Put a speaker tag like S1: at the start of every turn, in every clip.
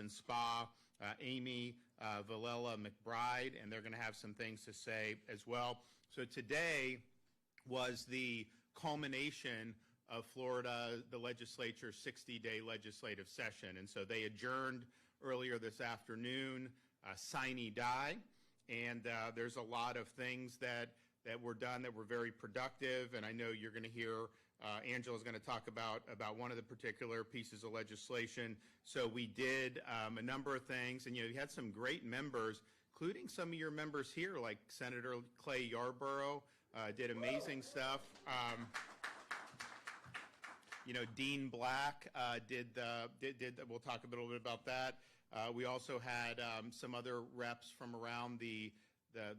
S1: and Spa, Amy Villela McBride, and they're going to have some things to say as well. So today was the culmination of Florida, the legislature's 60-day legislative session. And so they adjourned earlier this afternoon, sine die, and there's a lot of things that were done that were very productive, and I know you're going to hear Angela's going to talk about one of the particular pieces of legislation. So we did a number of things, and you had some great members, including some of your members here, like Senator Clay Yarborough, did amazing stuff. Dean Black we'll talk a little bit about that. We also had some other reps from around the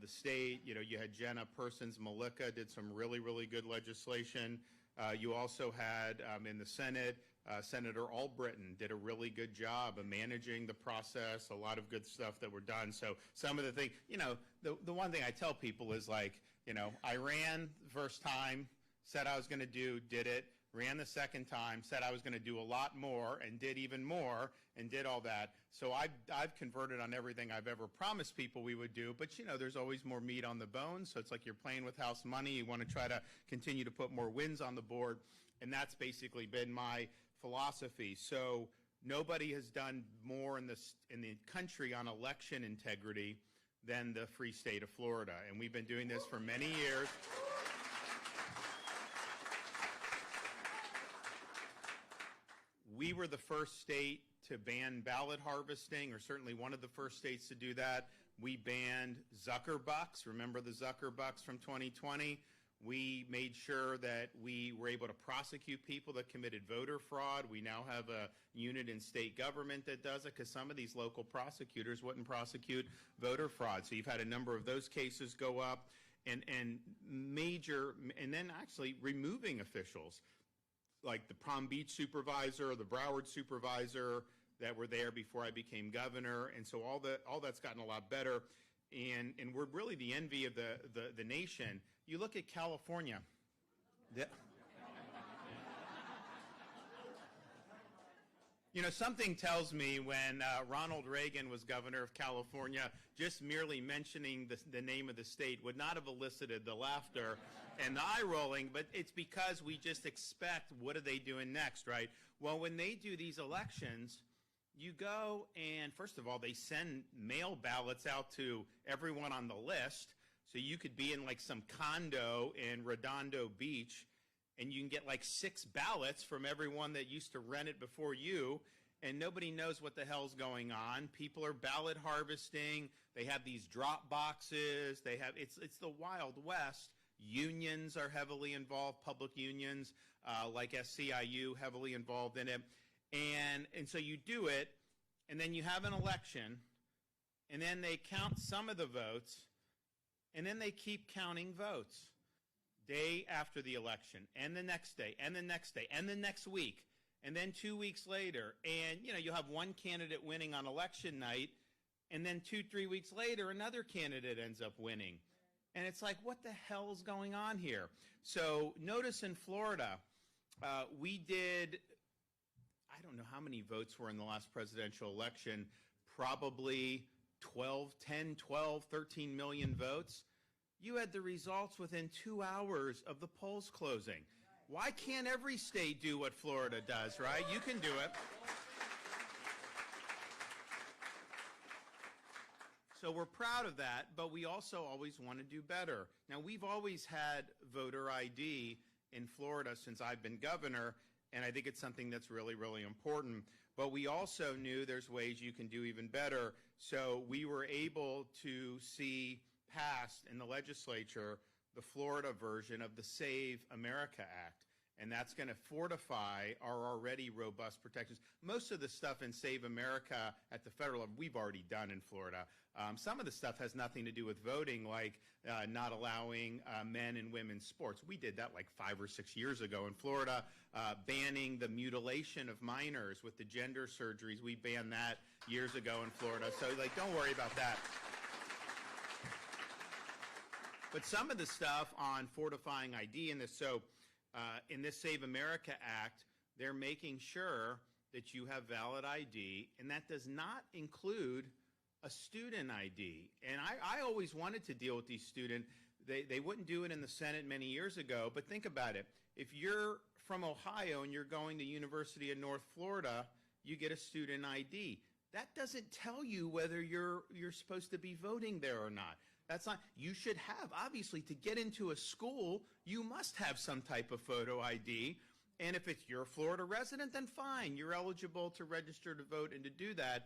S1: state. You had Jenna Persons-Malika did some really, really good legislation. You also had in the Senate, Senator Albritton did a really good job of managing the process, a lot of good stuff that were done. So some of the things, the one thing I tell people is like, I ran the first time, said I was going to did it. Ran the second time, said I was going to do a lot more, and did even more, and did all that. So I've converted on everything I've ever promised people we would do, but there's always more meat on the bone, so it's like you're playing with house money. You want to try to continue to put more wins on the board, and that's basically been my philosophy. So nobody has done more in the country on election integrity than the free state of Florida, and we've been doing this for many years. We were the first state to ban ballot harvesting, or certainly one of the first states to do that. We banned Zuckerbucks. Remember the Zuckerbucks from 2020? We made sure that we were able to prosecute people that committed voter fraud. We now have a unit in state government that does it, because some of these local prosecutors wouldn't prosecute voter fraud. So you've had a number of those cases go up, and then actually removing officials like the Palm Beach supervisor or the Broward supervisor that were there before I became governor. And so all that's gotten a lot better. And we're really the envy of the nation. You look at California. Something tells me when Ronald Reagan was governor of California, just merely mentioning the name of the state would not have elicited the laughter and the eye rolling, but it's because we just expect, what are they doing next, right? Well, when they do these elections, you go and, first of all, they send mail ballots out to everyone on the list, so you could be in like some condo in Redondo Beach, and you can get like 6 ballots from everyone that used to rent it before you, and nobody knows what the hell's going on. People are ballot harvesting. They have these drop boxes. It's the Wild West. Unions are heavily involved, public unions like SCIU heavily involved in it. And so you do it, and then you have an election, and then they count some of the votes, and then they keep counting votes. Day after the election, and the next day, and the next day, and the next week, and then 2 weeks later, and you'll have one candidate winning on election night, and then 2-3 weeks later, another candidate ends up winning. And it's like, what the hell is going on here? So notice in Florida, we did, I don't know how many votes were in the last presidential election, probably 10, 12, 13 million votes. You had the results within 2 hours of the polls closing. Why can't every state do what Florida does, right? You can do it. So we're proud of that, but we also always want to do better. Now, we've always had voter ID in Florida since I've been governor, and I think it's something that's really, really important. But we also knew there's ways you can do even better. So we were able to see passed in the legislature the Florida version of the Save America Act, and that's going to fortify our already robust protections. Most of the stuff in Save America at the federal level we've already done in Florida. Some of the stuff has nothing to do with voting, like not allowing men and women's sports. We did that like 5 or 6 years ago in Florida. Banning the mutilation of minors with the gender surgeries. We banned that years ago in Florida. So don't worry about that. But some of the stuff on fortifying ID in this, in this Save America Act, they're making sure that you have valid ID, and that does not include a student ID. And I always wanted to deal with these students. They wouldn't do it in the Senate many years ago, but think about it. If you're from Ohio and you're going to University of North Florida, you get a student ID. That doesn't tell you whether you're supposed to be voting there or not. That's not, you should have, obviously, to get into a school, you must have some type of photo ID. And if you're a Florida resident, then fine, you're eligible to register to vote and to do that.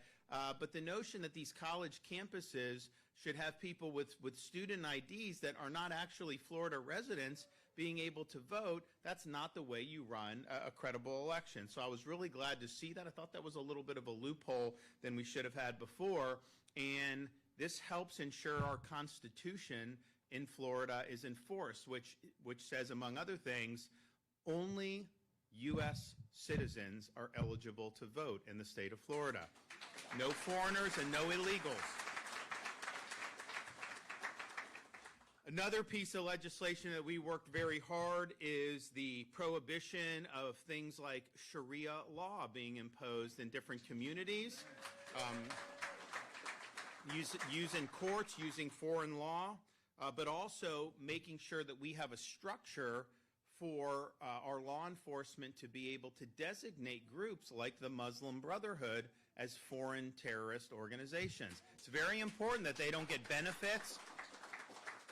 S1: But the notion that these college campuses should have people with student IDs that are not actually Florida residents being able to vote, that's not the way you run a credible election. So I was really glad to see that. I thought that was a little bit of a loophole than we should have had before. And this helps ensure our Constitution in Florida is enforced, which says, among other things, only U.S. citizens are eligible to vote in the state of Florida. No foreigners and no illegals. Another piece of legislation that we worked very hard is the prohibition of things like Sharia law being imposed in different communities, using courts, using foreign law, but also making sure that we have a structure for our law enforcement to be able to designate groups like the Muslim Brotherhood as foreign terrorist organizations. It's very important that they don't get benefits.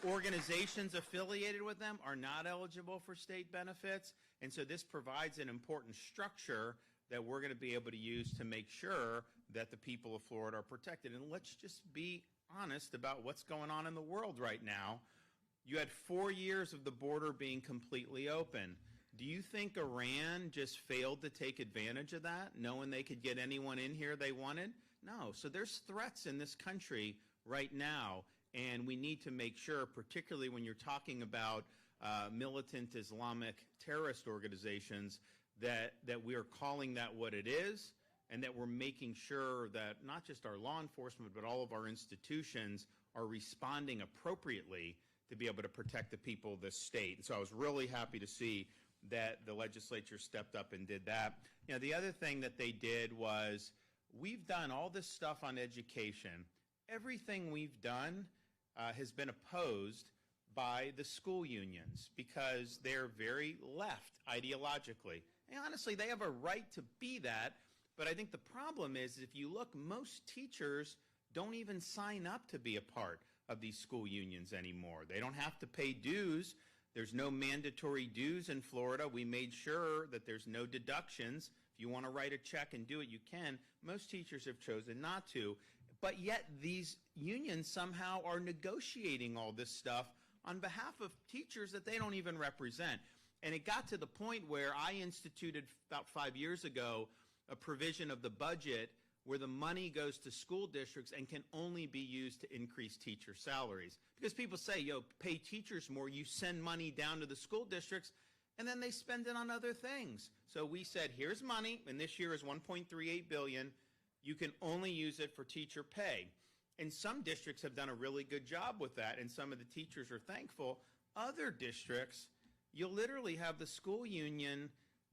S1: Organizations affiliated with them are not eligible for state benefits, and so this provides an important structure that we're going to be able to use to make sure that the people of Florida are protected. And let's just be honest about what's going on in the world right now. You had 4 years of the border being completely open. Do you think Iran just failed to take advantage of that, knowing they could get anyone in here they wanted? No. So there's threats in this country right now, and we need to make sure, particularly when you're talking about militant Islamic terrorist organizations, that we are calling that what it is, and that we're making sure that not just our law enforcement, but all of our institutions are responding appropriately to be able to protect the people of this state. And so I was really happy to see that the legislature stepped up and did that. You know, the other thing that they did was, we've done all this stuff on education. Everything we've done has been opposed by the school unions because they're very left ideologically. And honestly, they have a right to be that, but I think the problem is, if you look, most teachers don't even sign up to be a part of these school unions anymore. They don't have to pay dues. There's no mandatory dues in Florida. We made sure that there's no deductions. If you want to write a check and do it, you can. Most teachers have chosen not to. But yet these unions somehow are negotiating all this stuff on behalf of teachers that they don't even represent. And it got to the point where I instituted about 5 years ago a provision of the budget where the money goes to school districts and can only be used to increase teacher salaries. Because people say, yo, pay teachers more, you send money down to the school districts, and then they spend it on other things. So we said, here's money, and this year is $1.38 billion. You can only use it for teacher pay. And some districts have done a really good job with that, and some of the teachers are thankful. Other districts, you'll literally have the school union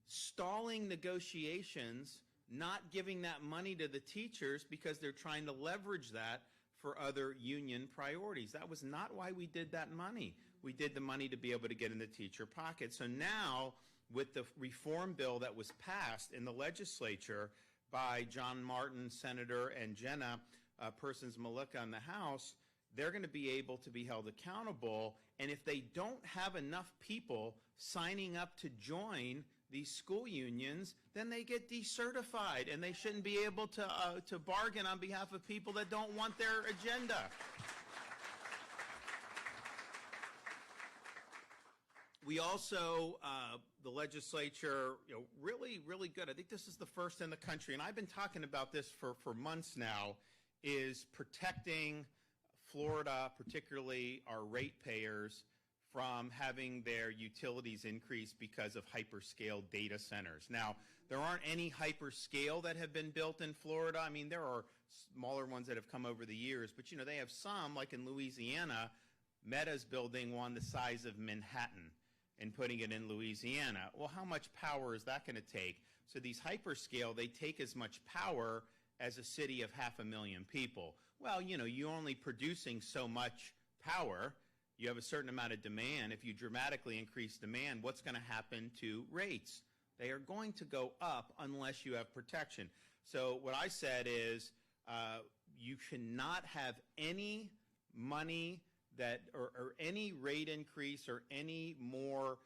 S1: stalling negotiations, not giving that money to the teachers because they're trying to leverage that for other union priorities. That was not why we did that money. We did the money to be able to get in the teacher pocket. So now, with the reform bill that was passed in the legislature by John Martin, Senator, and Jenna Persons-Malika in the House, they're going to be able to be held accountable. And if they don't have enough people signing up to join these school unions, then they get decertified, and they shouldn't be able to bargain on behalf of people that don't want their agenda. We also, the legislature, really, really good. I think this is the first in the country, and I've been talking about this for months now, is protecting Florida, particularly our ratepayers, from having their utilities increase because of hyperscale data centers. Now, there aren't any hyperscale that have been built in Florida. I mean, there are smaller ones that have come over the years, but they have some, like in Louisiana, Meta's building one the size of Manhattan. and putting it in Louisiana. Well, how much power is that going to take? So these hyperscale, they take as much power as a city of 500,000 people. Well, you're only producing so much power. You have a certain amount of demand. If you dramatically increase demand, what's going to happen to rates? They are going to go up unless you have protection. So what I said is you should not have any money that or any rate increase or any more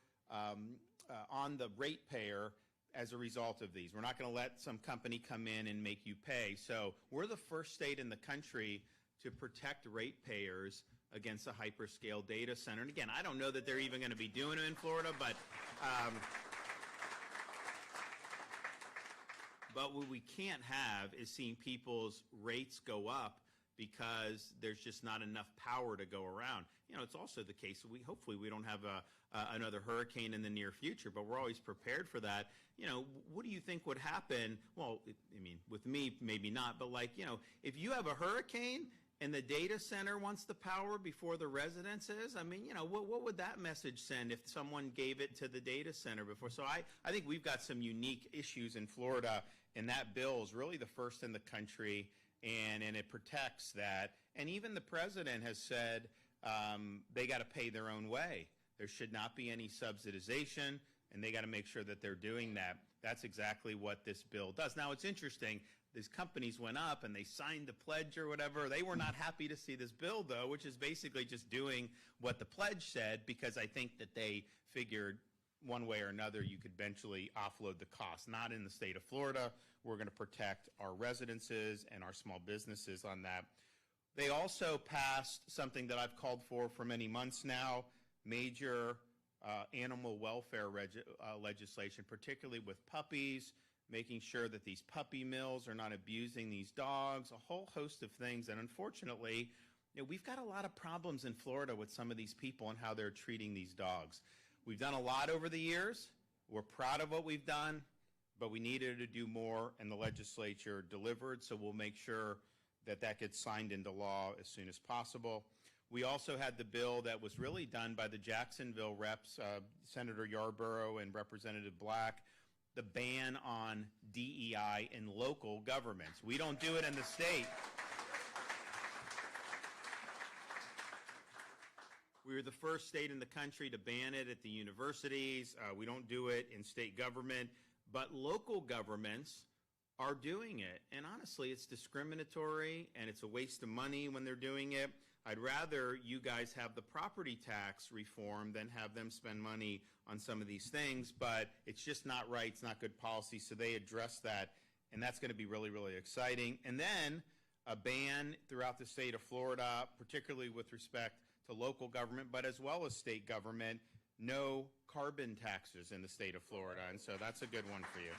S1: on the ratepayer as a result of these. We're not going to let some company come in and make you pay. So we're the first state in the country to protect ratepayers against a hyperscale data center. And again, I don't know that they're even going to be doing it in Florida, but what we can't have is seeing people's rates go up because there's just not enough power to go around. It's also the case that hopefully we don't have another hurricane in the near future, but we're always prepared for that. What do you think would happen? Well, with me, maybe not, but if you have a hurricane and the data center wants the power before the residences, what would that message send if someone gave it to the data center before? So I think we've got some unique issues in Florida, and that bill is really the first in the country, and it protects that. And even the president has said they got to pay their own way. There should not be any subsidization, and they got to make sure that they're doing that. That's exactly what this bill does. Now, it's interesting. These companies went up and they signed the pledge or whatever. They were not happy to see this bill, though, which is basically just doing what the pledge said, because I think that they figured one way or another you could eventually offload the cost. Not in the state of Florida. We're going to protect our residences and our small businesses on that. They also passed something that I've called for many months now, major animal welfare legislation, particularly with puppies, making sure that these puppy mills are not abusing these dogs, a whole host of things. And unfortunately, we've got a lot of problems in Florida with some of these people and how they're treating these dogs. We've done a lot over the years. We're proud of what we've done, but we needed to do more, and the legislature delivered, so we'll make sure that that gets signed into law as soon as possible. We also had the bill that was really done by the Jacksonville reps, Senator Yarborough and Representative Black, the ban on DEI in local governments. We don't do it in the state. We were the first state in the country to ban it at the universities. We don't do it in state government, but local governments are doing it. And honestly, it's discriminatory and it's a waste of money when they're doing it. I'd rather you guys have the property tax reform than have them spend money on some of these things, but it's just not right. It's not good policy, so they address that, and that's going to be really, really exciting. And then a ban throughout the state of Florida, particularly with respect to local government, but as well as state government, no carbon taxes in the state of Florida, and so that's a good one for you.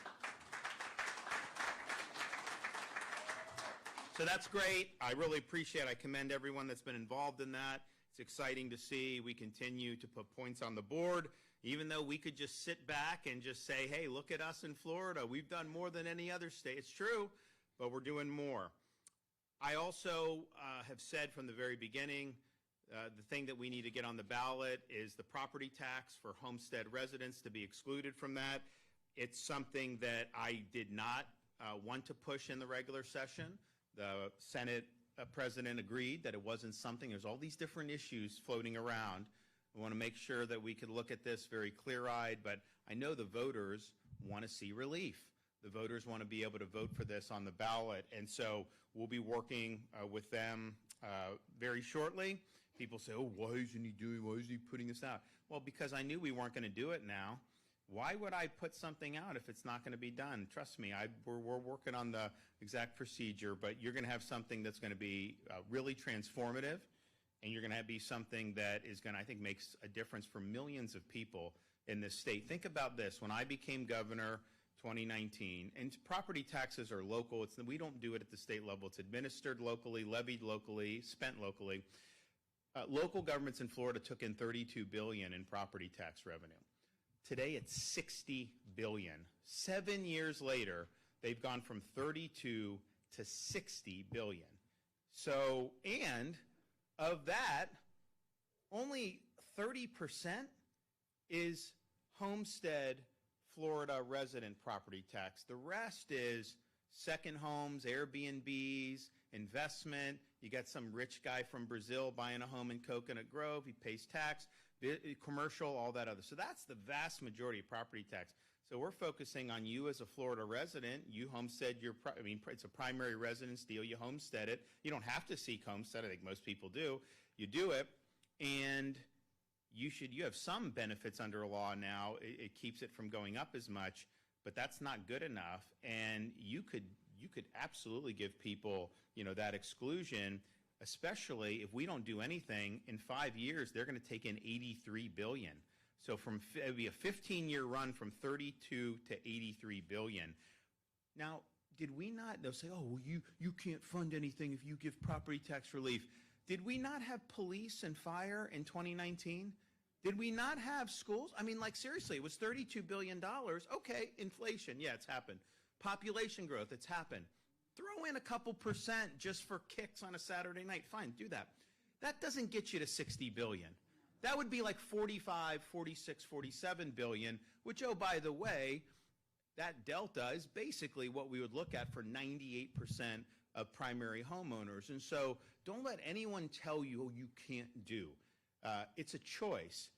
S1: So that's great. I really appreciate it. I commend everyone that's been involved in that. It's exciting to see we continue to put points on the board, even though we could just sit back and just say, hey, look at us in Florida. We've done more than any other state. It's true, but we're doing more. I also have said from the very beginning, the thing that we need to get on the ballot is the property tax for homestead residents to be excluded from that. It's something that I did not want to push in the regular session. The Senate president agreed that it wasn't something. There's all these different issues floating around. We want to make sure that we could look at this very clear-eyed, but I know the voters want to see relief. The voters want to be able to vote for this on the ballot, and so we'll be working with them very shortly. People say, oh, why is he putting this out? Well, because I knew we weren't going to do it now. Why would I put something out if it's not going to be done? Trust me, we're working on the exact procedure, but you're going to have something that's going to be really transformative, and you're going to be something that is going to, I think, makes a difference for millions of people in this state. Think about this. When I became governor 2019, and property taxes are local. We don't do it at the state level. It's administered locally, levied locally, spent locally. Local governments in Florida took in $32 billion in property tax revenue. Today it's $60 billion. 7 years later, they've gone from 32 to $60 billion. So, and of that, only 30% is homestead Florida resident property tax. The rest is second homes, Airbnbs, investment. You got some rich guy from Brazil buying a home in Coconut Grove. He pays tax, commercial, all that other. So that's the vast majority of property tax. So we're focusing on you as a Florida resident. You homestead it's a primary residence deal. You homestead it. You don't have to seek homestead. I think most people do. You do it, and you have some benefits under a law now. It keeps it from going up as much, but that's not good enough. And you could absolutely give people, that exclusion, especially if we don't do anything. In 5 years, they're going to take in $83 billion. So it'd be a 15-year run from 32 to 83 billion. Now, did we not? They'll say, "Oh, well, you can't fund anything if you give property tax relief." Did we not have police and fire in 2019? Did we not have schools? I mean, seriously, it was $32 billion. Okay, inflation, yeah, it's happened. Population growth, it's happened. Throw in a couple percent just for kicks on a Saturday night. Fine, do that. That doesn't get you to $60 billion. That would be like 45, 46, 47 billion, which, oh, by the way, that delta is basically what we would look at for 98% of primary homeowners. And so don't let anyone tell you, oh, you can't do. It's a choice.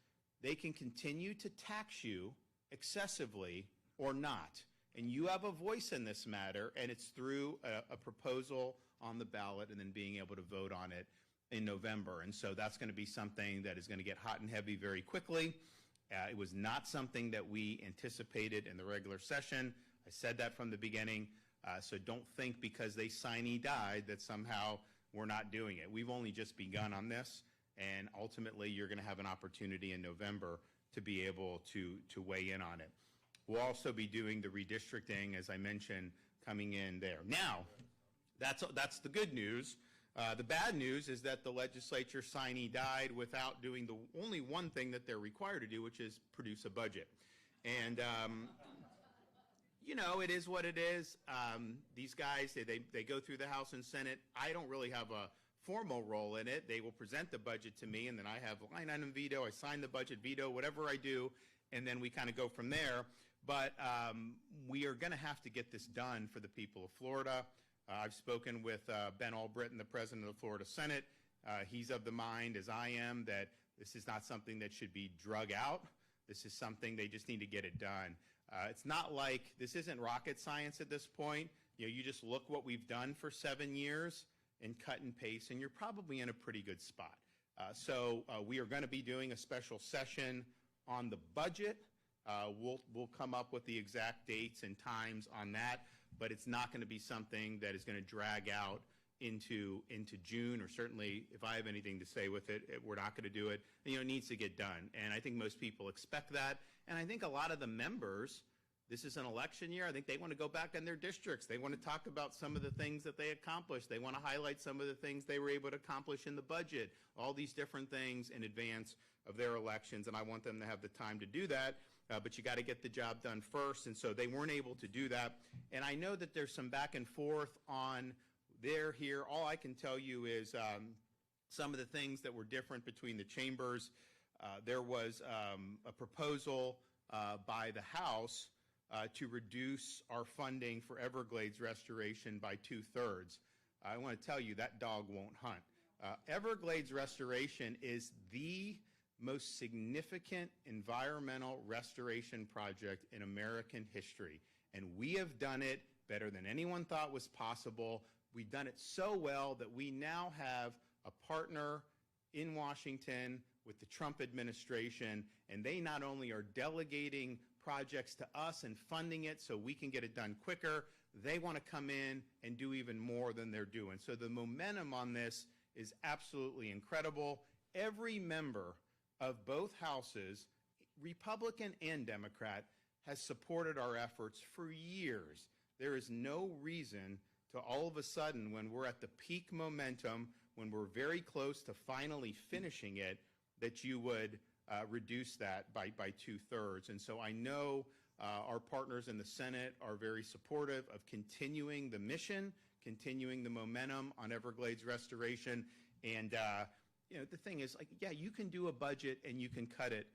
S1: They can continue to tax you excessively or not. And you have a voice in this matter, and it's through a proposal on the ballot and then being able to vote on it in November. And so that's going to be something that is going to get hot and heavy very quickly. It was not something that we anticipated in the regular session. I said that from the beginning. So don't think because they sine-died that somehow we're not doing it. We've only just begun on this, and ultimately you're going to have an opportunity in November to be able to weigh in on it. We'll also be doing the redistricting, as I mentioned, coming in there. Now, that's the good news. The bad news is that the legislature sine-died without doing the only one thing that they're required to do, which is produce a budget. And, it is what it is. These guys, they go through the House and Senate. I don't really have a formal role in it. They will present the budget to me, and then I have line item veto. I sign the budget veto, whatever I do, and then we kind of go from there. But we are going to have to get this done for the people of Florida. I've spoken with Ben Albritton, the president of the Florida Senate. He's of the mind, as I am, that this is not something that should be drug out. This is something they just need to get it done. It's not like this isn't rocket science at this point. You just look what we've done for 7 years and cut and paste, and you're probably in a pretty good spot. So we are going to be doing a special session on the budget. We'll come up with the exact dates and times on that, but it's not going to be something that is going to drag out into June, or certainly if I have anything to say with it, we're not going to do it. It needs to get done, and I think most people expect that, and I think a lot of the members, this is an election year, I think they want to go back in their districts. They want to talk about some of the things that they accomplished. They want to highlight some of the things they were able to accomplish in the budget, all these different things in advance of their elections, and I want them to have the time to do that. But you got to get the job done first, and so they weren't able to do that. And I know that there's some back and forth on there here. All I can tell you is some of the things that were different between the chambers. There was a proposal by the House to reduce our funding for Everglades restoration by 2/3. I want to tell you that dog won't hunt. Everglades restoration is the most significant environmental restoration project in American history. And we have done it better than anyone thought was possible. We've done it so well that we now have a partner in Washington with the Trump administration, and they not only are delegating projects to us and funding it so we can get it done quicker, they want to come in and do even more than they're doing. So the momentum on this is absolutely incredible. Every member of both houses, Republican and Democrat, has supported our efforts for years. There is no reason to all of a sudden, when we're at the peak momentum, when we're very close to finally finishing it, that you would reduce that by 2/3. And so I know our partners in the Senate are very supportive of continuing the mission, continuing the momentum on Everglades restoration. And the thing is, yeah, you can do a budget and you can cut it,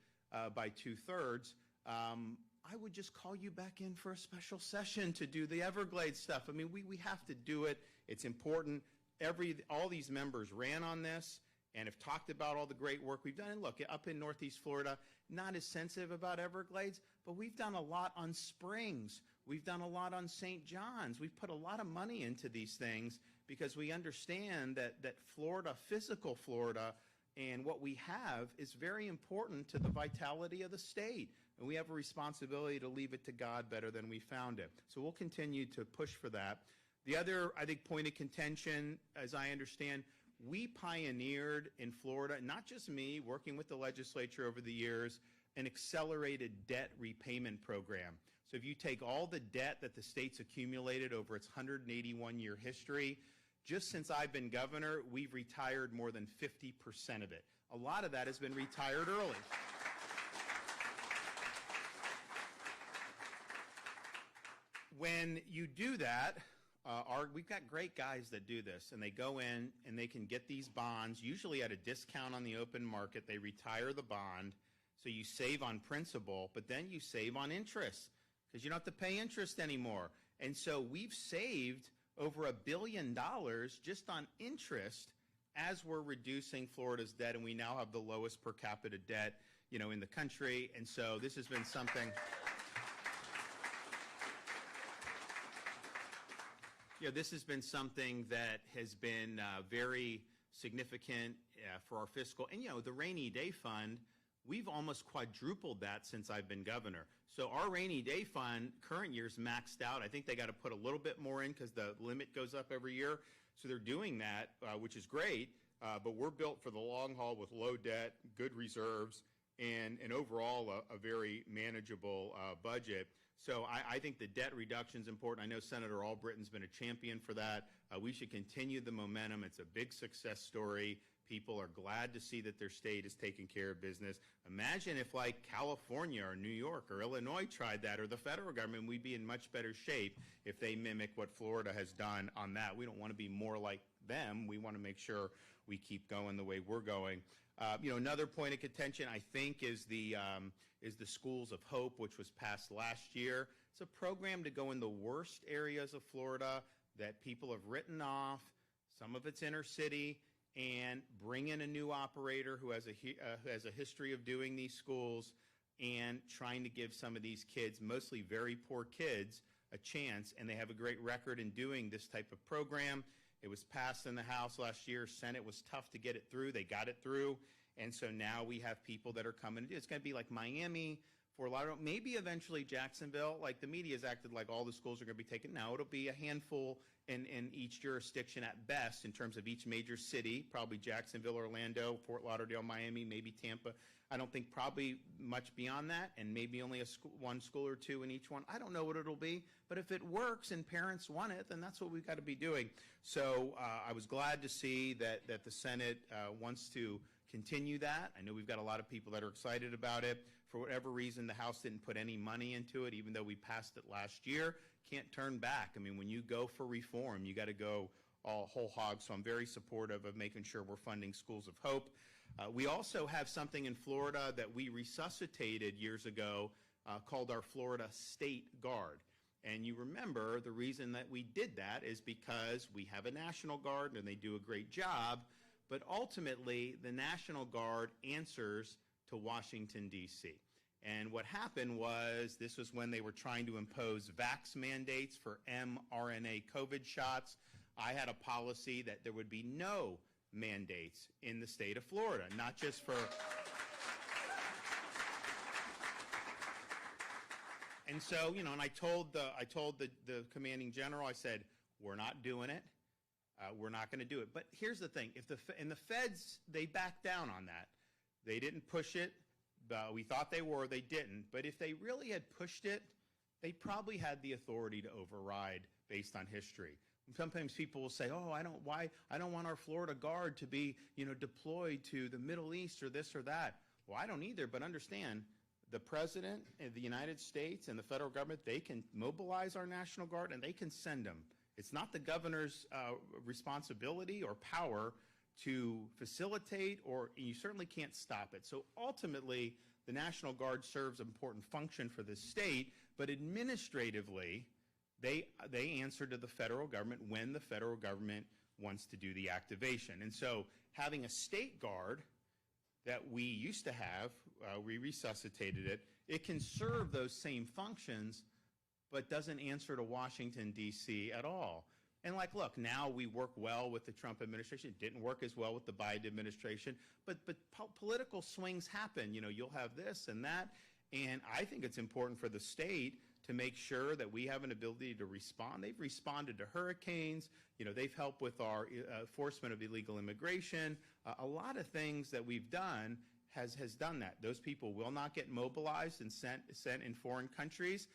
S1: by 2/3, I would just call you back in for a special session to do the Everglades stuff. I mean, we have to do it. It's important. All these members ran on this and have talked about all the great work we've done. And look, up in Northeast Florida, not as sensitive about Everglades, but we've done a lot on Springs. We've done a lot on St. John's. We've put a lot of money into these things because we understand that Florida, physical Florida, and what we have is very important to the vitality of the state. And we have a responsibility to leave it to God better than we found it. So we'll continue to push for that. The other, I think, point of contention, as I understand, we pioneered in Florida, not just me, working with the legislature over the years, an accelerated debt repayment program. So if you take all the debt that the state's accumulated over its 181-year history, just since I've been governor, we've retired more than 50% of it. A lot of that has been retired early. When you do that, we've got great guys that do this, and they go in and they can get these bonds, usually at a discount on the open market. They retire the bond, so you save on principal, but then you save on interest because you don't have to pay interest anymore. And so we've saved over $1 billion just on interest as we're reducing Florida's debt, and we now have the lowest per capita debt, in the country. And so this has been something. This has been something that has been very significant for our fiscal. And, the rainy day fund, we've almost quadrupled that since I've been governor. So our rainy day fund, current year's maxed out. I think they got to put a little bit more in because the limit goes up every year. So they're doing that, which is great. But we're built for the long haul with low debt, good reserves, and overall a very manageable budget. So I think the debt reduction is important. I know Senator Albritton's been a champion for that. We should continue the momentum. It's a big success story. People are glad to see that their state is taking care of business. Imagine if like California or New York or Illinois tried that, or the federal government. We'd be in much better shape if they mimic what Florida has done on that. We don't want to be more like them. We want to make sure we keep going the way we're going. Another point of contention, I think, is the Schools of Hope, which was passed last year. It's a program to go in the worst areas of Florida that people have written off. Some of it's inner city, and bring in a new operator who has a history of doing these schools and trying to give some of these kids, mostly very poor kids, a chance. And they have a great record in doing this type of program. It was passed in the House last year. Senate was tough to get it through. They got it through. And so now we have people that are coming to do it. It's going to be like Miami, Fort Lauderdale, maybe eventually Jacksonville. Like the media has acted like all the schools are going to be taken. No, it'll be a handful in each jurisdiction at best in terms of each major city, probably Jacksonville, Orlando, Fort Lauderdale, Miami, maybe Tampa. I don't think probably much beyond that, and maybe only one school or two in each one. I don't know what it'll be, but if it works and parents want it, then that's what we've got to be doing. So I was glad to see that the Senate wants to continue that. I know we've got a lot of people that are excited about it. For whatever reason, the House didn't put any money into it, even though we passed it last year. Can't turn back. I mean, when you go for reform, you got to go all whole hog. So I'm very supportive of making sure we're funding Schools of Hope. We also have something in Florida that we resuscitated years ago called our Florida State Guard. And you remember the reason that we did that is because we have a National Guard and they do a great job. But ultimately, the National Guard answers to Washington, D.C. And what happened was, this was when they were trying to impose vax mandates for mRNA COVID shots. I had a policy that there would be no mandates in the state of Florida, not just for... And so, and I told the commanding general, I said, we're not doing it. We're not going to do it. But here's the thing. If the feds, they backed down on that. They didn't push it. We thought they were. They didn't. But if they really had pushed it, they probably had the authority to override based on history. Sometimes people will say, oh, I don't want our Florida Guard to be, deployed to the Middle East or this or that. Well, I don't either, but understand, the President of the United States and the federal government, they can mobilize our National Guard and they can send them. It's not the governor's responsibility or power to facilitate, or you certainly can't stop it. So ultimately, the National Guard serves an important function for the state, but administratively, they answer to the federal government when the federal government wants to do the activation. And so having a state guard that we used to have, we resuscitated it, it can serve those same functions, but doesn't answer to Washington, D.C. at all. And like, look, now we work well with the Trump administration. It didn't work as well with the Biden administration, but political swings happen. You know, you'll have this and that, and I think it's important for the state to make sure that we have an ability to respond. They've responded to hurricanes. You know, they've helped with our enforcement of illegal immigration. A lot of things that we've done has done that. Those people will not get mobilized and sent in foreign countries.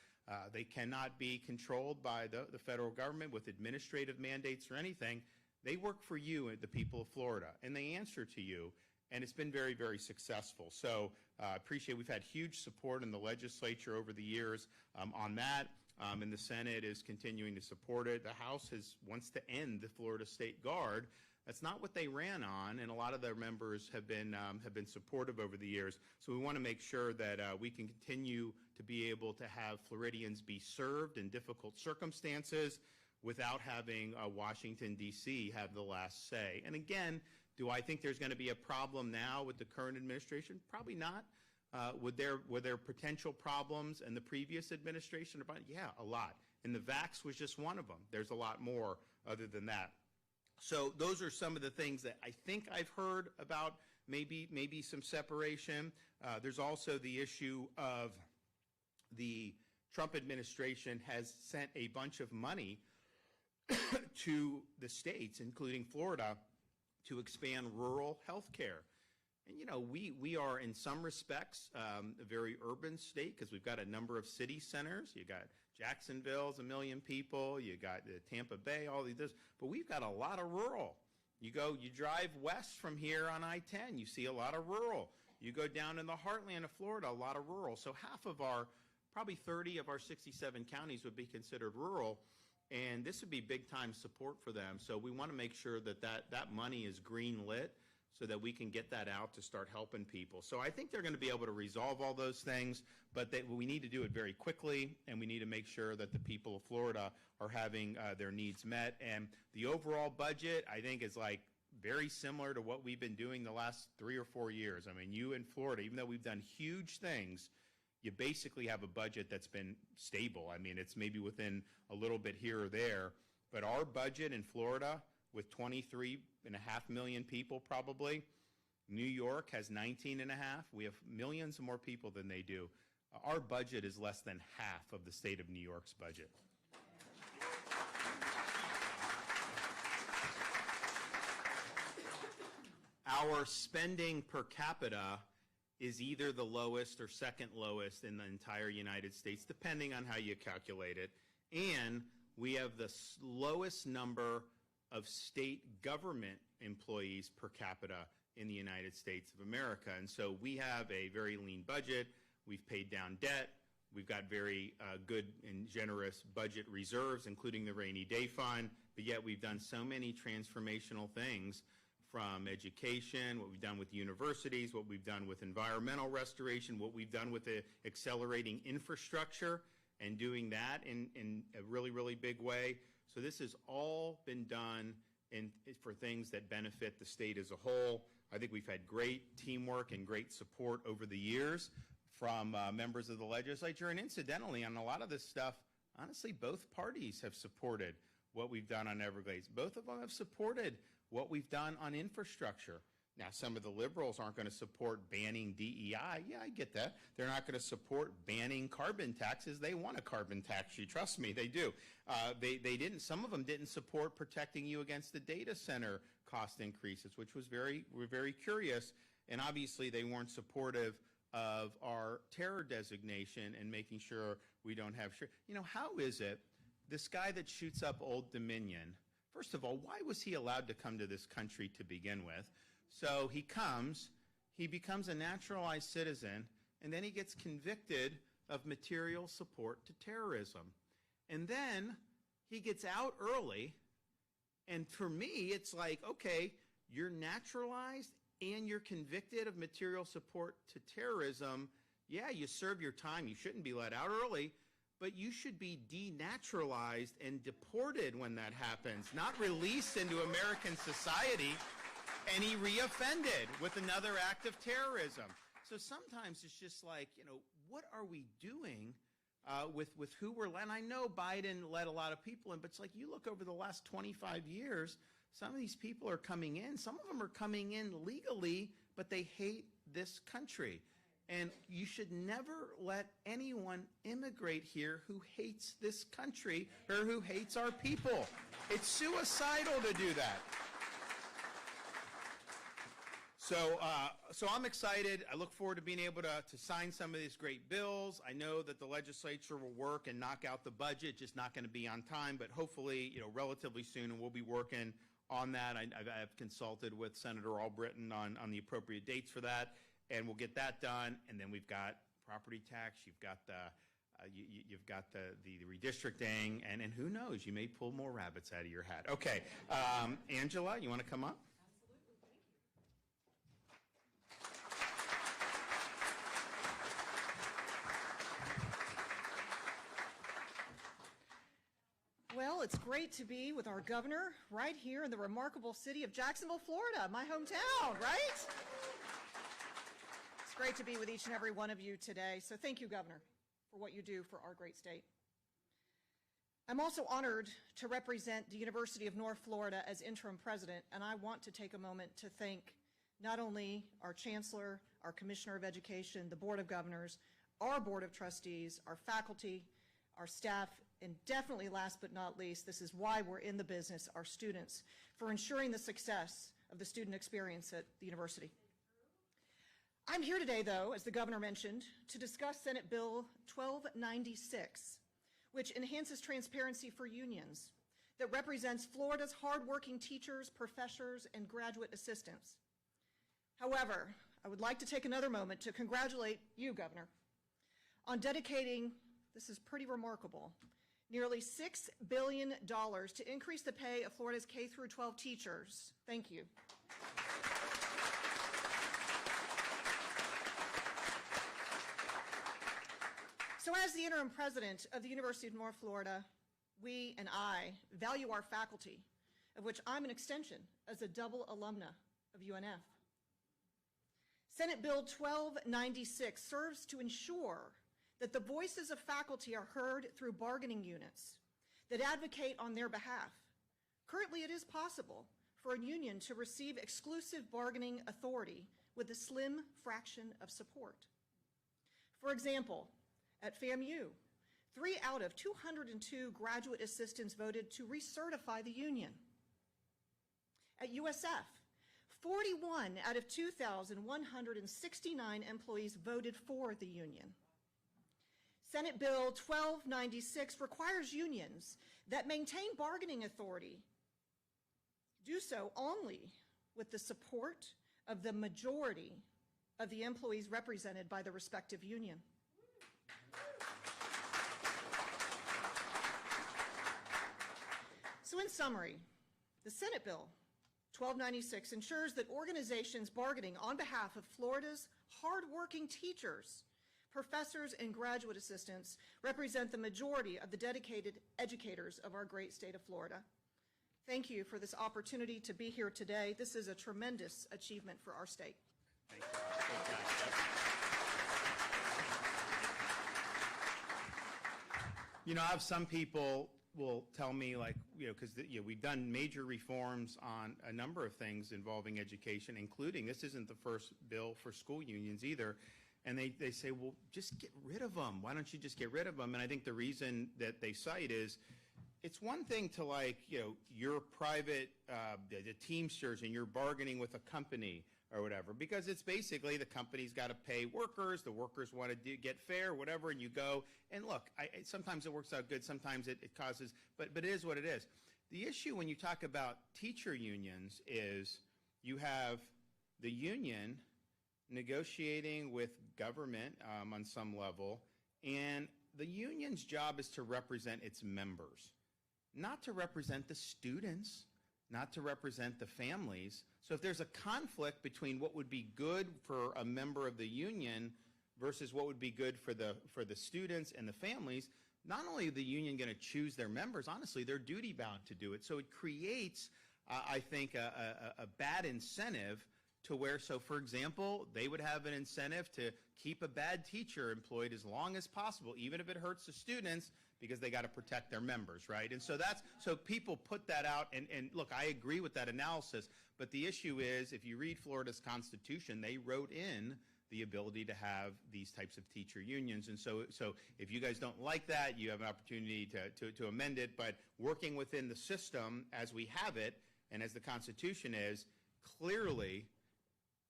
S1: They cannot be controlled by the federal government with administrative mandates or anything. They work for you, the people of Florida, and they answer to you. And it's been very, very successful. So I appreciate we've had huge support in the legislature over the years on that, and the Senate is continuing to support it. The House wants to end the Florida State Guard. That's not what they ran on, and a lot of their members have been supportive over the years. So we want to make sure that we can continue to be able to have Floridians be served in difficult circumstances without having Washington, D.C. have the last say. And again, do I think there's going to be a problem now with the current administration? Probably not. Were there potential problems in the previous administration? Yeah, a lot. And the vax was just one of them. There's a lot more other than that. So those are some of the things that I think I've heard about maybe some separation. There's also the issue of the Trump administration has sent a bunch of money to the states, including Florida, to expand rural health care. And, you know, we are in some respects a very urban state because we've got a number of city centers. You got Jacksonville's 1 million people. You got the Tampa Bay, all these, but we've got a lot of rural. You drive west from here on I-10, you see a lot of rural. You go down in the heartland of Florida, a lot of rural. So probably 30 of our 67 counties would be considered rural. And this would be big-time support for them. So we want to make sure that money is green-lit so that we can get that out to start helping people. So I think they're going to be able to resolve all those things, but we need to do it very quickly, and we need to make sure that the people of Florida are having their needs met. And the overall budget, I think, is like very similar to what we've been doing the last 3 or 4 years. I mean, you in Florida, even though we've done huge things, you basically have a budget that's been stable. I mean, it's maybe within a little bit here or there, but our budget in Florida with 23.5 million people probably, New York has 19.5. We have millions more people than they do. Our budget is less than half of the state of New York's budget. Our spending per capita is either the lowest or second lowest in the entire United States, depending on how you calculate it. And we have the lowest number of state government employees per capita in the United States of America. And so we have a very lean budget. We've paid down debt. We've got very good and generous budget reserves, including the rainy day fund. But yet we've done so many transformational things, from education, what we've done with universities, what we've done with environmental restoration, what we've done with the accelerating infrastructure and doing that in a really, really big way. So this has all been done for things that benefit the state as a whole. I think we've had great teamwork and great support over the years from members of the legislature. And incidentally, on a lot of this stuff, honestly, both parties have supported what we've done on Everglades. Both of them have supported what we've done on infrastructure. Now, some of the liberals aren't going to support banning DEI. Yeah, I get that. They're not going to support banning carbon taxes. They want a carbon tax. You trust me, they do. They didn't. Some of them didn't support protecting you against the data center cost increases, which we're very curious. And obviously, they weren't supportive of our terror designation and making sure we don't have. You know, how is it this guy that shoots up Old Dominion? First of all, why was he allowed to come to this country to begin with? So he comes, he becomes a naturalized citizen, and then he gets convicted of material support to terrorism. And then he gets out early, and for me, it's like, okay, you're naturalized and you're convicted of material support to terrorism. Yeah, you serve your time. You shouldn't be let out early, but you should be denaturalized and deported when that happens, not released into American society and he reoffended with another act of terrorism. So sometimes it's just like, what are we doing with who we're letting? I know Biden let a lot of people in, but it's like you look over the last 25 years, some of these people are coming in. Some of them are coming in legally, but they hate this country. And you should never let anyone immigrate here who hates this country or who hates our people. It's suicidal to do that. So I'm excited. I look forward to being able to sign some of these great bills. I know that the legislature will work and knock out the budget, just not going to be on time, but hopefully, relatively soon, and we'll be working on that. I've consulted with Senator Albritton on the appropriate dates for that, and we'll get that done. And then we've got property tax. You've got you've got the redistricting, and who knows? You may pull more rabbits out of your hat. Okay, Angela, you want to come up?
S2: Well, it's great to be with our governor right here in the remarkable city of Jacksonville, Florida, my hometown, right? It's great to be with each and every one of you today. So thank you, Governor, for what you do for our great state. I'm also honored to represent the University of North Florida as interim president, and I want to take a moment to thank not only our chancellor, our commissioner of education, the board of governors, our board of trustees, our faculty, our staff, and definitely last but not least, this is why we're in the business, our students, for ensuring the success of the student experience at the university. I'm here today, though, as the governor mentioned, to discuss Senate Bill 1296, which enhances transparency for unions, that represents Florida's hardworking teachers, professors, and graduate assistants. However, I would like to take another moment to congratulate you, Governor, on dedicating, this is pretty remarkable, nearly $6 billion to increase the pay of Florida's K-12 teachers. Thank you. So as the interim president of the University of North Florida, we and I value our faculty, of which I'm an extension as a double alumna of UNF. Senate Bill 1296 serves to ensure that the voices of faculty are heard through bargaining units that advocate on their behalf. Currently, it is possible for a union to receive exclusive bargaining authority with a slim fraction of support. For example, at FAMU, 3 out of 202 graduate assistants voted to recertify the union. At USF, 41 out of 2,169 employees voted for the union. Senate Bill 1296 requires unions that maintain bargaining authority do so only with the support of the majority of the employees represented by the respective union. So in summary, the Senate Bill 1296 ensures that organizations bargaining on behalf of Florida's hardworking teachers, professors, and graduate assistants represent the majority of the dedicated educators of our great state of Florida. Thank you for this opportunity to be here today. This is a tremendous achievement for our state.
S1: Thank you. You know, I have some people will tell me, like, because we've done major reforms on a number of things involving education, including, this isn't the first bill for school unions either, and they say, well, just get rid of them. Why don't you just get rid of them? And I think the reason that they cite is, it's one thing to, like, your private, the Teamsters, and you're bargaining with a company or whatever, because it's basically the company's got to pay workers, the workers want to get fair, whatever, and you go, and look, sometimes it works out good, sometimes it causes, but it is what it is. The issue when you talk about teacher unions is you have the union negotiating with government on some level, and the union's job is to represent its members, not to represent the students, not to represent the families. So if there's a conflict between what would be good for a member of the union versus what would be good for the students and the families, not only is the union going to choose their members, honestly, they're duty bound to do it. So it creates, I think, a bad incentive to where, so for example, they would have an incentive to keep a bad teacher employed as long as possible, even if it hurts the students, because they got to protect their members, right? And so so people put that out, and look, I agree with that analysis, but the issue is, if you read Florida's Constitution, they wrote in the ability to have these types of teacher unions. And so if you guys don't like that, you have an opportunity to amend it, but working within the system as we have it, and as the Constitution is, clearly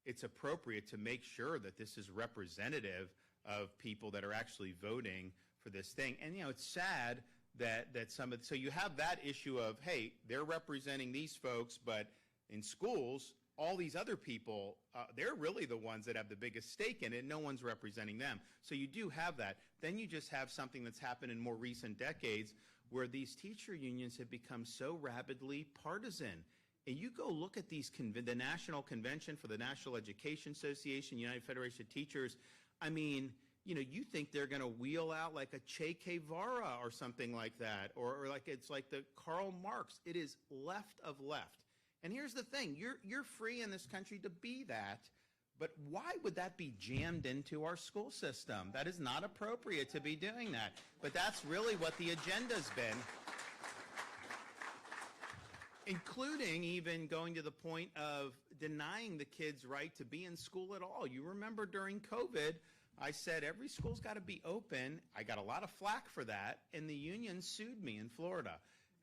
S1: it's appropriate to make sure that this is representative of people that are actually voting for this thing. And, it's sad that so you have that issue of, hey, they're representing these folks, but in schools, all these other people, they're really the ones that have the biggest stake in it. No one's representing them. So you do have that. Then you just have something that's happened in more recent decades where these teacher unions have become so rabidly partisan. And you go look at the National Convention for the National Education Association, United Federation of Teachers. I mean, you think they're going to wheel out like a Che Guevara or something like that, or like it's like the Karl Marx. It is left of left. And here's the thing, you're free in this country to be that, but why would that be jammed into our school system? That is not appropriate to be doing that. But that's really what the agenda's been, including even going to the point of denying the kids' right to be in school at all. You remember during COVID, I said every school's got to be open. I got a lot of flack for that, and the union sued me in Florida.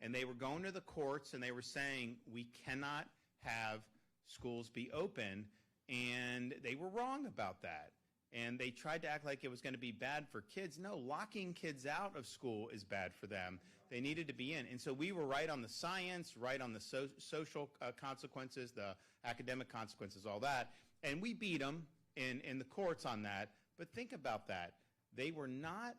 S1: And they were going to the courts, and they were saying, we cannot have schools be open, and they were wrong about that. And they tried to act like it was going to be bad for kids. No, locking kids out of school is bad for them. They needed to be in. And so we were right on the science, right on the social consequences, the academic consequences, all that. And we beat them in the courts on that. But think about that. They were not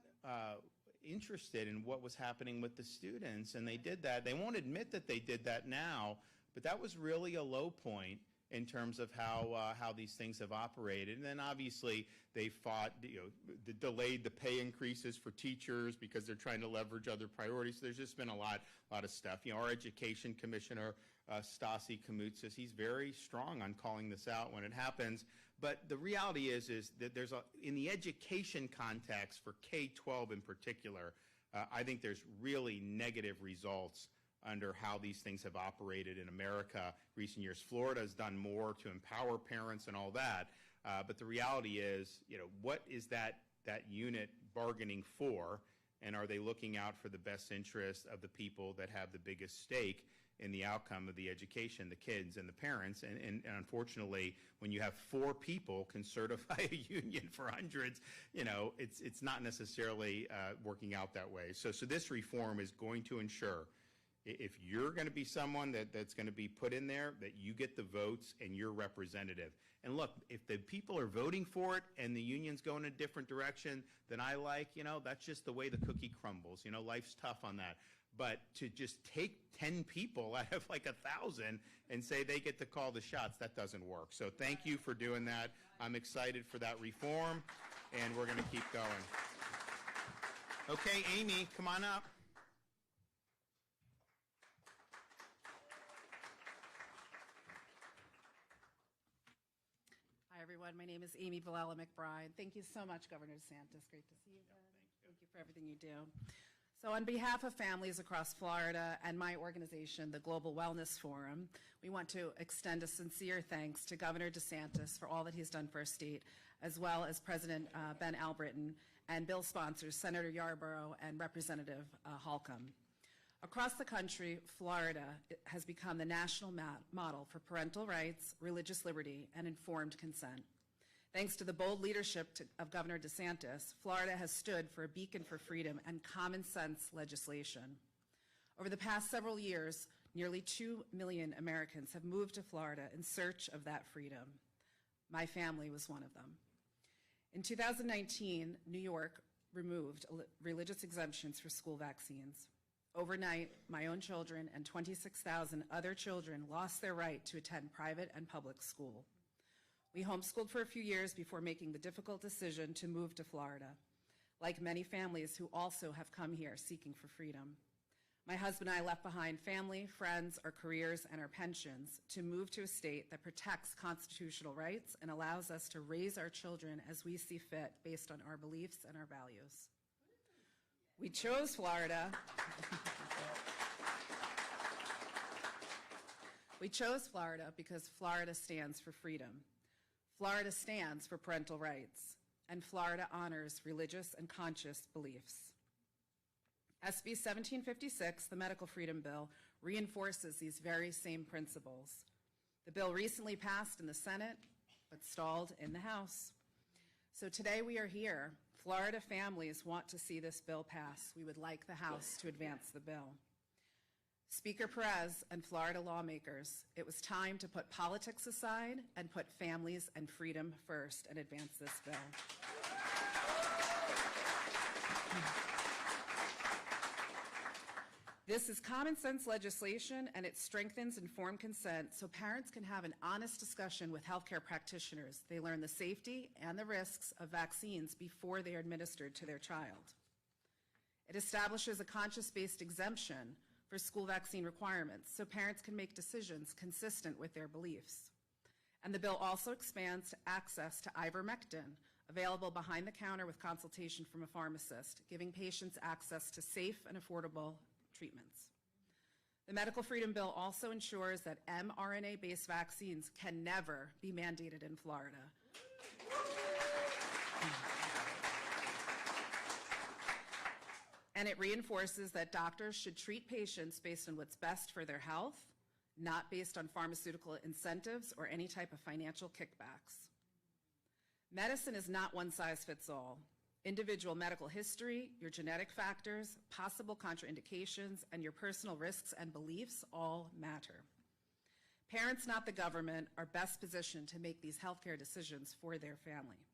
S1: interested in what was happening with the students, and they did that. They won't admit that they did that now, but that was really a low point in terms of how these things have operated. And then obviously they fought, delayed the pay increases for teachers because they're trying to leverage other priorities. So there's just been a lot of stuff. Our education commissioner, Stasi Koumoutsas, he's very strong on calling this out when it happens. But the reality is that in the education context for K-12 in particular, I think there's really negative results under how these things have operated in America recent years. Florida has done more to empower parents and all that, but the reality is, what is that unit bargaining for, and are they looking out for the best interest of the people that have the biggest stake in the outcome of the education, the kids and the parents? And unfortunately, when you have 4 people can certify a union for hundreds, it's not necessarily working out that way. So this reform is going to ensure, if you're going to be someone that's going to be put in there, that you get the votes and you're representative. And look, if the people are voting for it and the union's going a different direction than I like, that's just the way the cookie crumbles. Life's tough on that. But to just take 10 people out of like 1,000 and say they get to call the shots, that doesn't work. So thank you for doing that. I'm excited for that reform, and we're going to keep going. Okay, Amy, come on up.
S3: Hi, everyone. My name is Amy Villela McBride. Thank you so much, Governor DeSantis. Great to see you again. Thank you for everything you do. So on behalf of families across Florida and my organization, the Global Wellness Forum, we want to extend a sincere thanks to Governor DeSantis for all that he's done for our state, as well as President Ben Albritton and bill sponsors Senator Yarborough and Representative Holcomb. Across the country, Florida has become the national model for parental rights, religious liberty, and informed consent. Thanks to the bold leadership of Governor DeSantis, Florida has stood for a beacon for freedom and common sense legislation. Over the past several years, nearly 2 million Americans have moved to Florida in search of that freedom. My family was one of them. In 2019, New York removed religious exemptions for school vaccines. Overnight, my own children and 26,000 other children lost their right to attend private and public school. We homeschooled for a few years before making the difficult decision to move to Florida, like many families who also have come here seeking for freedom. My husband and I left behind family, friends, our careers, and our pensions to move to a state that protects constitutional rights and allows us to raise our children as we see fit based on our beliefs and our values. We chose Florida. We chose Florida because Florida stands for freedom. Florida stands for parental rights, and Florida honors religious and conscious beliefs. SB 1756, the Medical Freedom Bill, reinforces these very same principles. The bill recently passed in the Senate, but stalled in the House. So today we are here. Florida families want to see this bill pass. We would like the House to advance the bill. Speaker Perez and Florida lawmakers, it was time to put politics aside and put families and freedom first and advance this bill. This is common sense legislation, and it strengthens informed consent so parents can have an honest discussion with healthcare practitioners. They learn the safety and the risks of vaccines before they are administered to their child. It establishes a conscience-based exemption for school vaccine requirements so parents can make decisions consistent with their beliefs. And the bill also expands access to ivermectin, available behind the counter with consultation from a pharmacist, giving patients access to safe and affordable treatments. The Medical Freedom Bill also ensures that mRNA-based vaccines can never be mandated in Florida. And it reinforces that doctors should treat patients based on what's best for their health, not based on pharmaceutical incentives or any type of financial kickbacks. Medicine is not one size fits all. Individual medical history, your genetic factors, possible contraindications, and your personal risks and beliefs all matter. Parents, not the government, are best positioned to make these healthcare decisions for their family.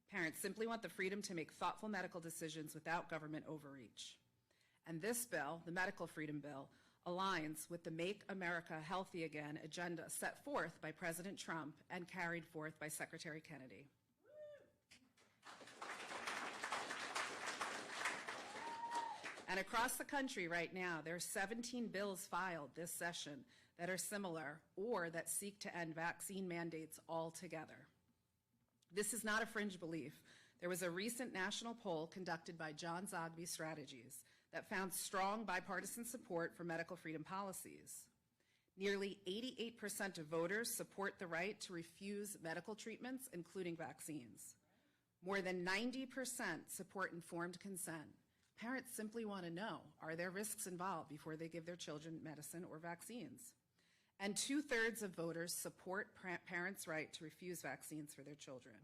S3: Parents simply want the freedom to make thoughtful medical decisions without government overreach. And this bill, the Medical Freedom Bill, aligns with the Make America Healthy Again agenda set forth by President Trump and carried forth by Secretary Kennedy. And across the country right now, there are 17 bills filed this session that are similar or that seek to end vaccine mandates altogether. This is not a fringe belief. There was a recent national poll conducted by John Zogby Strategies that found strong bipartisan support for medical freedom policies. Nearly 88% of voters support the right to refuse medical treatments, including vaccines. More than 90% support informed consent. Parents simply want to know, are there risks involved before they give their children medicine or vaccines? And 2/3 of voters support parents' right to refuse vaccines for their children.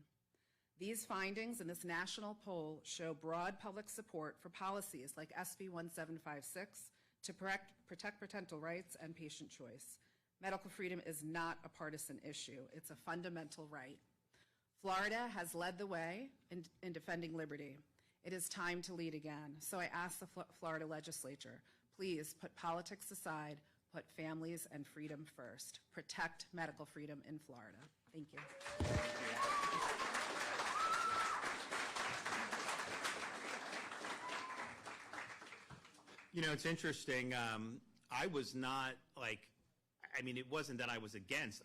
S3: These findings in this national poll show broad public support for policies like SB 1756 to protect parental rights and patient choice. Medical freedom is not a partisan issue. It's a fundamental right. Florida has led the way in defending liberty. It is time to lead again. So I ask the Florida legislature, please put politics aside, put families and freedom first. Protect medical freedom in Florida. Thank you.
S1: You know, it's interesting. I was not it wasn't that I was against.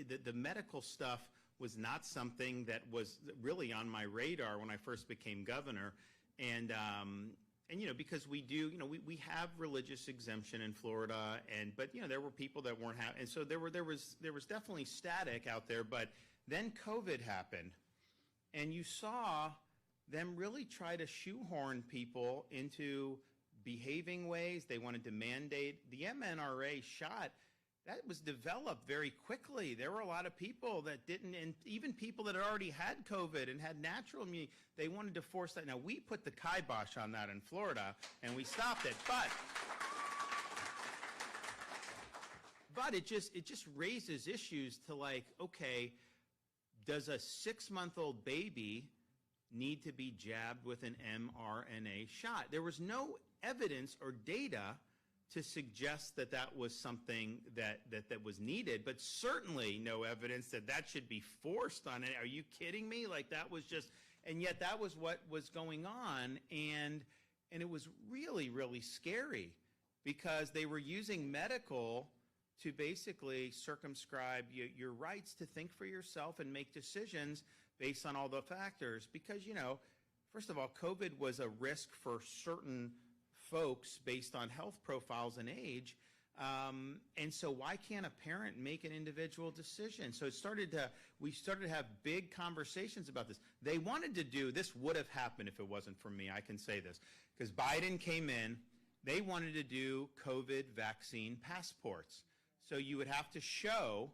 S1: The medical stuff was not something that was really on my radar when I first became governor. And you know, because we have religious exemption in Florida, but you know, there were people that weren't having, and so there was definitely static out there. But then COVID happened, and you saw them really try to shoehorn people into behaving ways. They wanted to mandate the mNRA shot. That was developed very quickly. There were a lot of people that didn't, and even people that had already had COVID and had natural immunity, they wanted to force that. Now, we put the kibosh on that in Florida, and we stopped it. But it just raises issues to like, okay, does a 6-month-old baby need to be jabbed with an mRNA shot? There was no evidence or data to suggest that that was something that was needed, but certainly no evidence that that should be forced on it. Are you kidding me? Like, that was just, and yet that was what was going on, and it was really, really scary because they were using medical to basically circumscribe your rights to think for yourself and make decisions based on all the factors. Because, first of all, COVID was a risk for certain folks based on health profiles and age. And so why can't a parent make an individual decision? So we started to have big conversations about this. They wanted to do, this would have happened if it wasn't for me, I can say this, because Biden came in, they wanted to do COVID vaccine passports. So you would have to show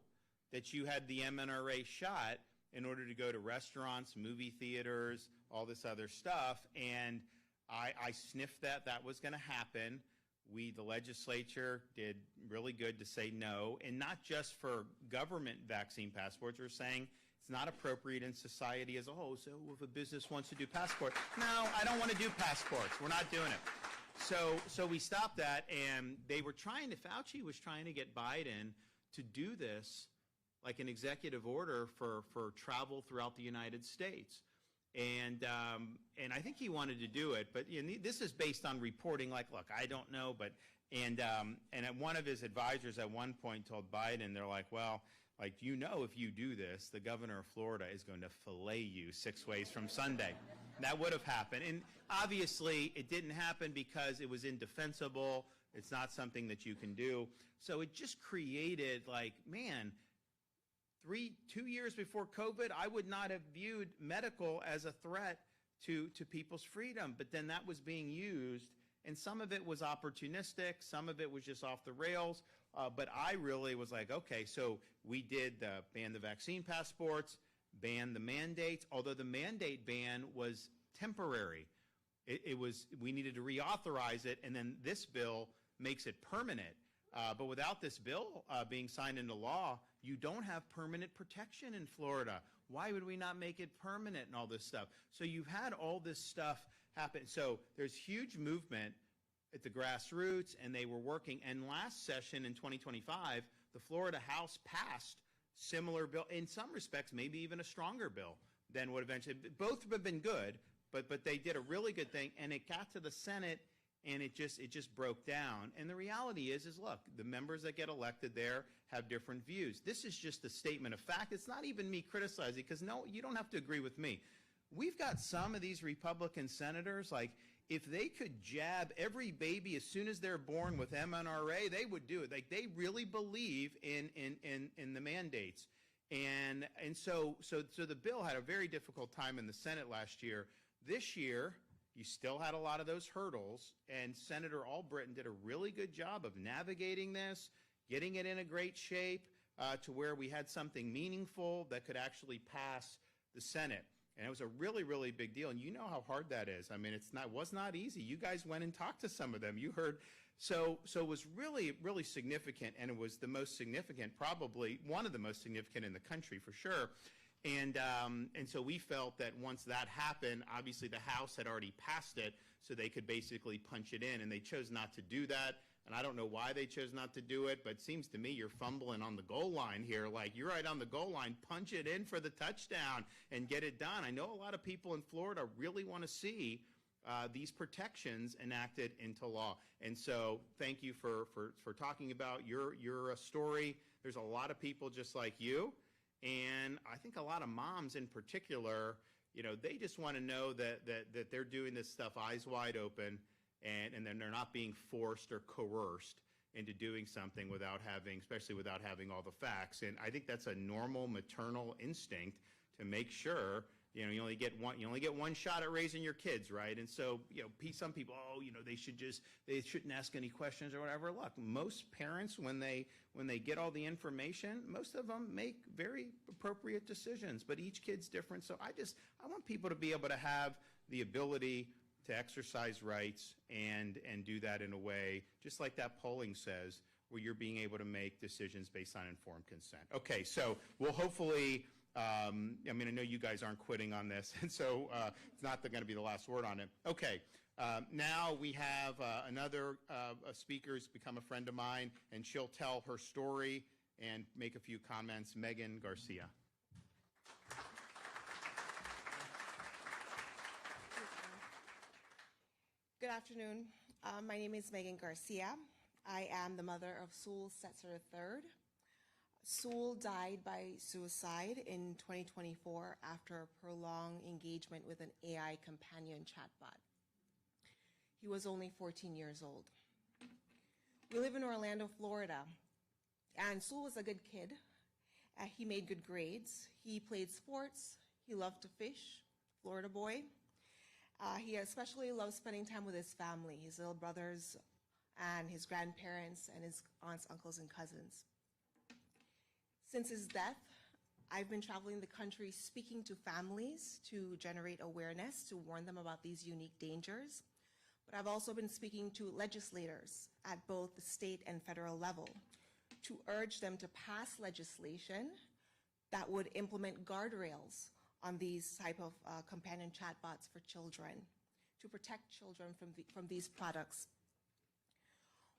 S1: that you had the mRNA shot in order to go to restaurants, movie theaters, all this other stuff. And I sniffed that was going to happen. The legislature did really good to say no, and not just for government vaccine passports. We're saying it's not appropriate in society as a whole. So if a business wants to do passports, no, I don't want to do passports. We're not doing it. So we stopped that, and Fauci was trying to get Biden to do this like an executive order for travel throughout the United States. And I think he wanted to do it, but this is based on reporting. Like, look, I don't know, but and one of his advisors at one point told Biden, they're like, well, like, if you do this, the governor of Florida is going to fillet you 6 ways from Sunday. That would have happened, and obviously it didn't happen because it was indefensible. It's not something that you can do. So it just created, like, man. 2 years before COVID, I would not have viewed medical as a threat to people's freedom, but then that was being used, and some of it was opportunistic, some of it was just off the rails, but I really was like, okay, so we did ban the vaccine passports, ban the mandates, although the mandate ban was temporary. We needed to reauthorize it, and then this bill makes it permanent. But without this bill being signed into law, you don't have permanent protection in Florida. Why would we not make it permanent and all this stuff? So you've had all this stuff happen. So there's huge movement at the grassroots, and they were working. And last session in 2025, the Florida House passed similar bill, in some respects, maybe even a stronger bill than what eventually. Both have been good, but they did a really good thing, and it got to the Senate. And it just broke down. And the reality is look, the members that get elected there have different views. This is just a statement of fact. It's not even me criticizing, because no, you don't have to agree with me. We've got some of these Republican senators, like, if they could jab every baby as soon as they're born with mRNA, they would do it. Like, they really believe in the mandates. And so the bill had a very difficult time in the Senate last year. This year, you still had a lot of those hurdles, and Senator Albritton did a really good job of navigating this, getting it in a great shape to where we had something meaningful that could actually pass the Senate. And it was a really, really big deal. And you know how hard that is. I mean, it was not easy. You guys went and talked to some of them. You heard. So it was really, really significant, and it was the most significant, probably one of the most significant in the country for sure. And so we felt that once that happened, obviously the House had already passed it, so they could basically punch it in, and they chose not to do that. And I don't know why they chose not to do it, but it seems to me you're fumbling on the goal line here. Like, you're right on the goal line. Punch it in for the touchdown and get it done. I know a lot of people in Florida really want to see these protections enacted into law. And so thank you for talking about your story. There's a lot of people just like you. And I think a lot of moms in particular, they just want to know that they're doing this stuff eyes wide open, and then they're not being forced or coerced into doing something especially without having all the facts. And I think that's a normal maternal instinct to make sure, you only get one shot at raising your kids, right? And so, some people, they shouldn't ask any questions or whatever. Look, most parents, when they get all the information, most of them make very appropriate decisions, but each kid's different. So I want people to be able to have the ability to exercise rights and do that in a way, just like that polling says, where you're being able to make decisions based on informed consent. Okay, so we'll hopefully, I know you guys aren't quitting on this, and so it's not going to be the last word on it. Okay, Now we have another speaker who's become a friend of mine, and she'll tell her story and make a few comments. Megan Garcia.
S4: Good afternoon. My name is Megan Garcia. I am the mother of Sewell Setzer III. Sewell died by suicide in 2024 after a prolonged engagement with an AI companion chatbot. He was only 14 years old. We live in Orlando, Florida, and Sewell was a good kid. He made good grades. He played sports. He loved to fish, Florida boy. He especially loved spending time with his family, his little brothers and his grandparents and his aunts, uncles, and cousins. Since his death, I've been traveling the country speaking to families to generate awareness, to warn them about these unique dangers. But I've also been speaking to legislators at both the state and federal level to urge them to pass legislation that would implement guardrails on these type of companion chatbots for children, to protect children from these products.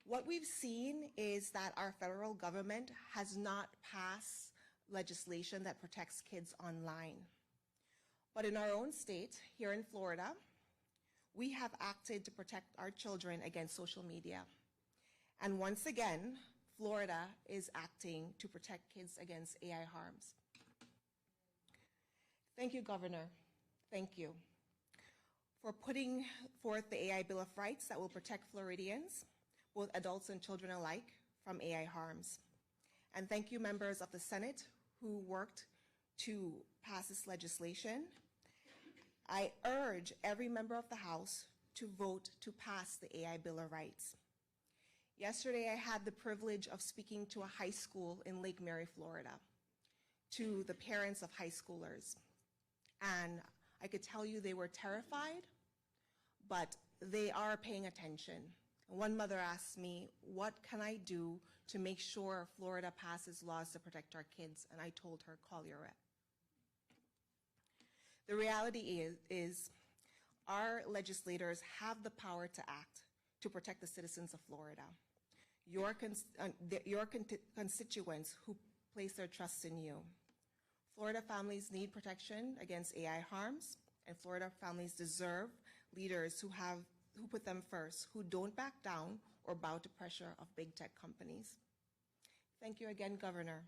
S4: What we've seen is that our federal government has not passed legislation that protects kids online. But in our own state, here in Florida, we have acted to protect our children against social media. And once again, Florida is acting to protect kids against AI harms. Thank you, Governor. Thank you for putting forth the AI Bill of Rights that will protect Floridians, both adults and children alike, from AI harms. And thank you, members of the Senate who worked to pass this legislation. I urge every member of the House to vote to pass the AI Bill of Rights. Yesterday, I had the privilege of speaking to a high school in Lake Mary, Florida, to the parents of high schoolers. And I could tell you they were terrified, but they are paying attention. One mother asked me, what can I do to make sure Florida passes laws to protect our kids? And I told her, call your rep. The reality is our legislators have the power to act to protect the citizens of Florida. Your constituents who place their trust in you. Florida families need protection against AI harms, and Florida families deserve leaders who put them first, who don't back down or bow to pressure of big tech companies. Thank you again, Governor,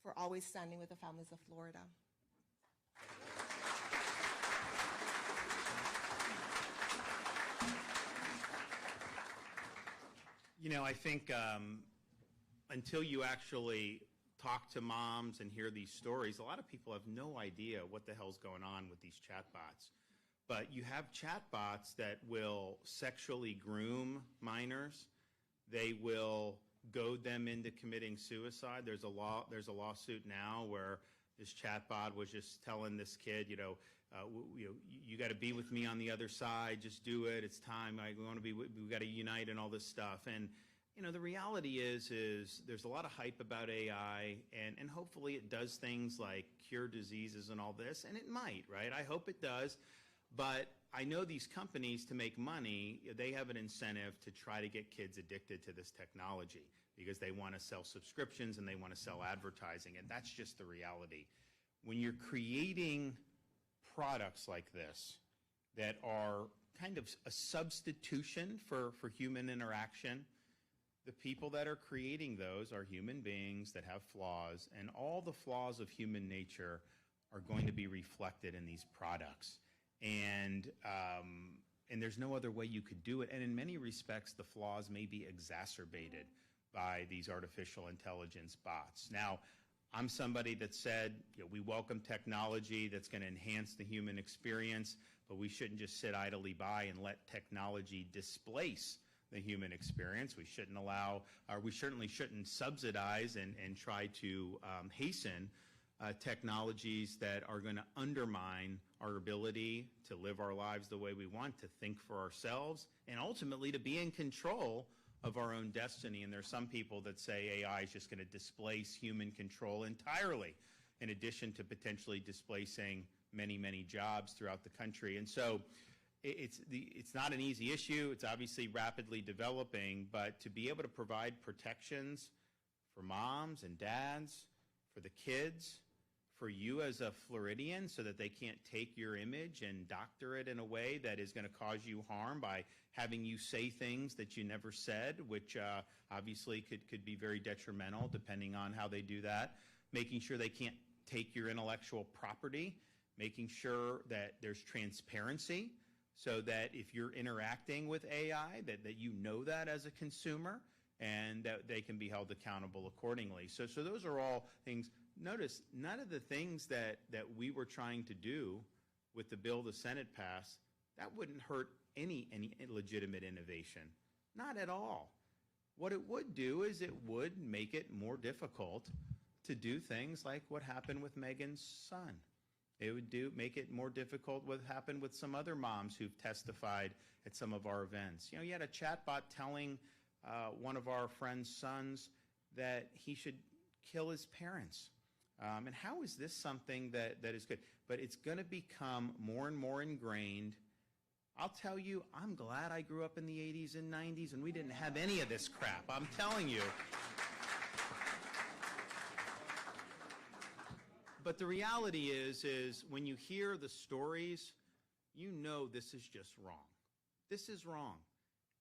S4: for always standing with the families of Florida.
S1: You know, I think until you actually talk to moms and hear these stories, a lot of people have no idea what the hell's going on with these chatbots. But you have chatbots that will sexually groom minors. They will goad them into committing suicide. There's a lawsuit now where this chatbot was just telling this kid, you got to be with me on the other side. Just do it. It's time. We got to unite and all this stuff. And the reality is there's a lot of hype about AI, and hopefully it does things like cure diseases and all this, and it might, right? I hope it does. But I know these companies, to make money, they have an incentive to try to get kids addicted to this technology because they want to sell subscriptions and they want to sell advertising, and that's just the reality. When you're creating products like this that are kind of a substitution for human interaction, the people that are creating those are human beings that have flaws, and all the flaws of human nature are going to be reflected in these products. And there's no other way you could do it. And in many respects, the flaws may be exacerbated by these artificial intelligence bots. Now, I'm somebody that said, we welcome technology that's going to enhance the human experience, but we shouldn't just sit idly by and let technology displace the human experience. We shouldn't allow, or we certainly shouldn't subsidize and try to hasten technologies that are going to undermine our ability to live our lives the way we want, to think for ourselves, and ultimately to be in control of our own destiny. And there's some people that say AI is just going to displace human control entirely, in addition to potentially displacing many, many jobs throughout the country. And so it's not an easy issue. It's obviously rapidly developing, but to be able to provide protections for moms and dads, for the kids, for you as a Floridian, so that they can't take your image and doctor it in a way that is going to cause you harm by having you say things that you never said, which obviously could be very detrimental depending on how they do that. Making sure they can't take your intellectual property, making sure that there's transparency so that if you're interacting with AI, that you know that as a consumer and that they can be held accountable accordingly. So those are all things. Notice, none of the things that we were trying to do with the bill the Senate passed, that wouldn't hurt any legitimate innovation. Not at all. What it would do is it would make it more difficult to do things like what happened with Megan's son. It would make it more difficult what happened with some other moms who've testified at some of our events. You had a chatbot telling one of our friend's sons that he should kill his parents. And how is this something that is good? But it's going to become more and more ingrained. I'll tell you, I'm glad I grew up in the 80s and 90s and we didn't have any of this crap. I'm telling you. But the reality is when you hear the stories, you know this is just wrong. This is wrong.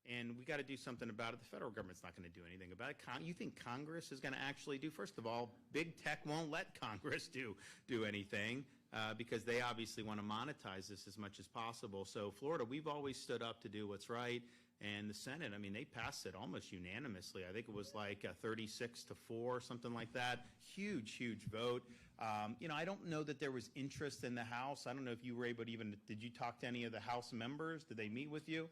S1: And we got to do something about it. The federal government's not going to do anything about it. You think Congress is going to actually do? First of all, big tech won't let Congress do anything because they obviously want to monetize this as much as possible. So Florida, we've always stood up to do what's right. And the Senate, I mean, they passed it almost unanimously. I think it was like 36-4, something like that. Huge, huge vote. I don't know that there was interest in the House. I don't know if you were able to did you talk to any of the House members? Did they meet with you?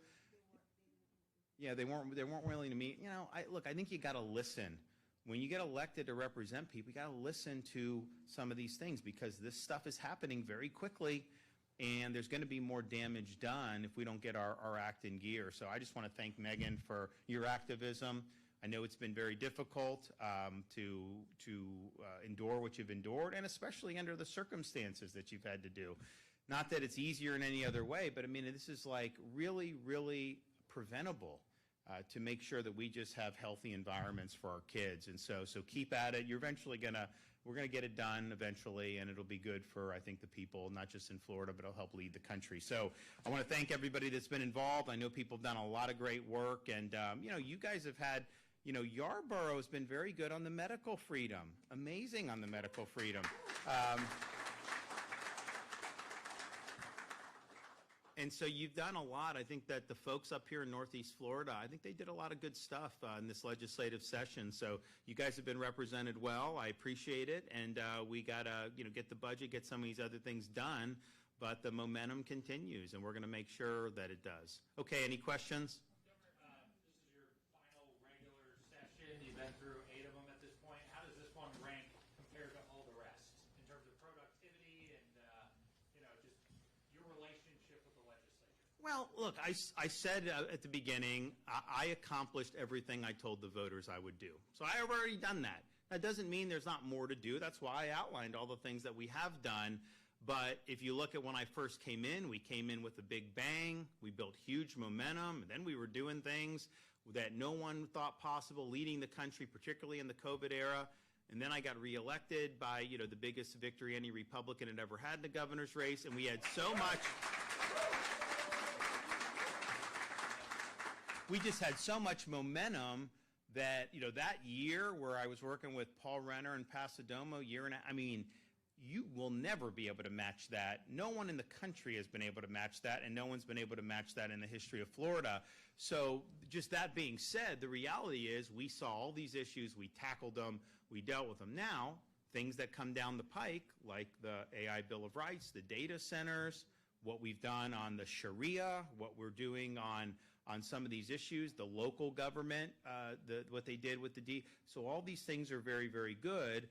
S1: Yeah, they weren't willing to meet. I think you got to listen. When you get elected to represent people, you got to listen to some of these things because this stuff is happening very quickly. And there's going to be more damage done if we don't get our act in gear. So I just want to thank Megan for your activism. I know it's been very difficult to endure what you've endured, and especially under the circumstances that you've had to do. Not that it's easier in any other way, but I mean, this is like really, really preventable to make sure that we just have healthy environments for our kids. And so keep at it. You're eventually we're going to get it done eventually, and it'll be good for, I think, the people, not just in Florida, but it'll help lead the country. So I want to thank everybody that's been involved. I know people have done a lot of great work, and, you guys have had, Yarborough has been very good on the medical freedom, amazing on the medical freedom. And so you've done a lot. I think that the folks up here in Northeast Florida, I think they did a lot of good stuff in this legislative session. So you guys have been represented well. I appreciate it. And we got to, get the budget, get some of these other things done. But the momentum continues, and we're going to make sure that it does. Okay, any questions?
S5: Governor, this is your final regular session. You've been through 8 of them at this point. How does this one rank compared to all the rest in terms of productivity and, just your relationship with the legislature?
S1: Well, look, I said at the beginning, I accomplished everything I told the voters I would do. So I have already done that. That doesn't mean there's not more to do. That's why I outlined all the things that we have done. But if you look at when I first came in, we came in with a big bang. We built huge momentum. And then we were doing things that no one thought possible, leading the country, particularly in the COVID era. And then I got reelected by, the biggest victory any Republican had ever had in the governor's race. And we had so much. We just had so much momentum that, that year where I was working with Paul Renner and Pasadomo, you will never be able to match that. No one in the country has been able to match that, and no one's been able to match that in the history of Florida. So just that being said, the reality is we saw all these issues, we tackled them, we dealt with them. Now, things that come down the pike, like the AI Bill of Rights, the data centers, what we've done on the Sharia, what we're doing on some of these issues, the local government, what they did with so all these things are very, very good.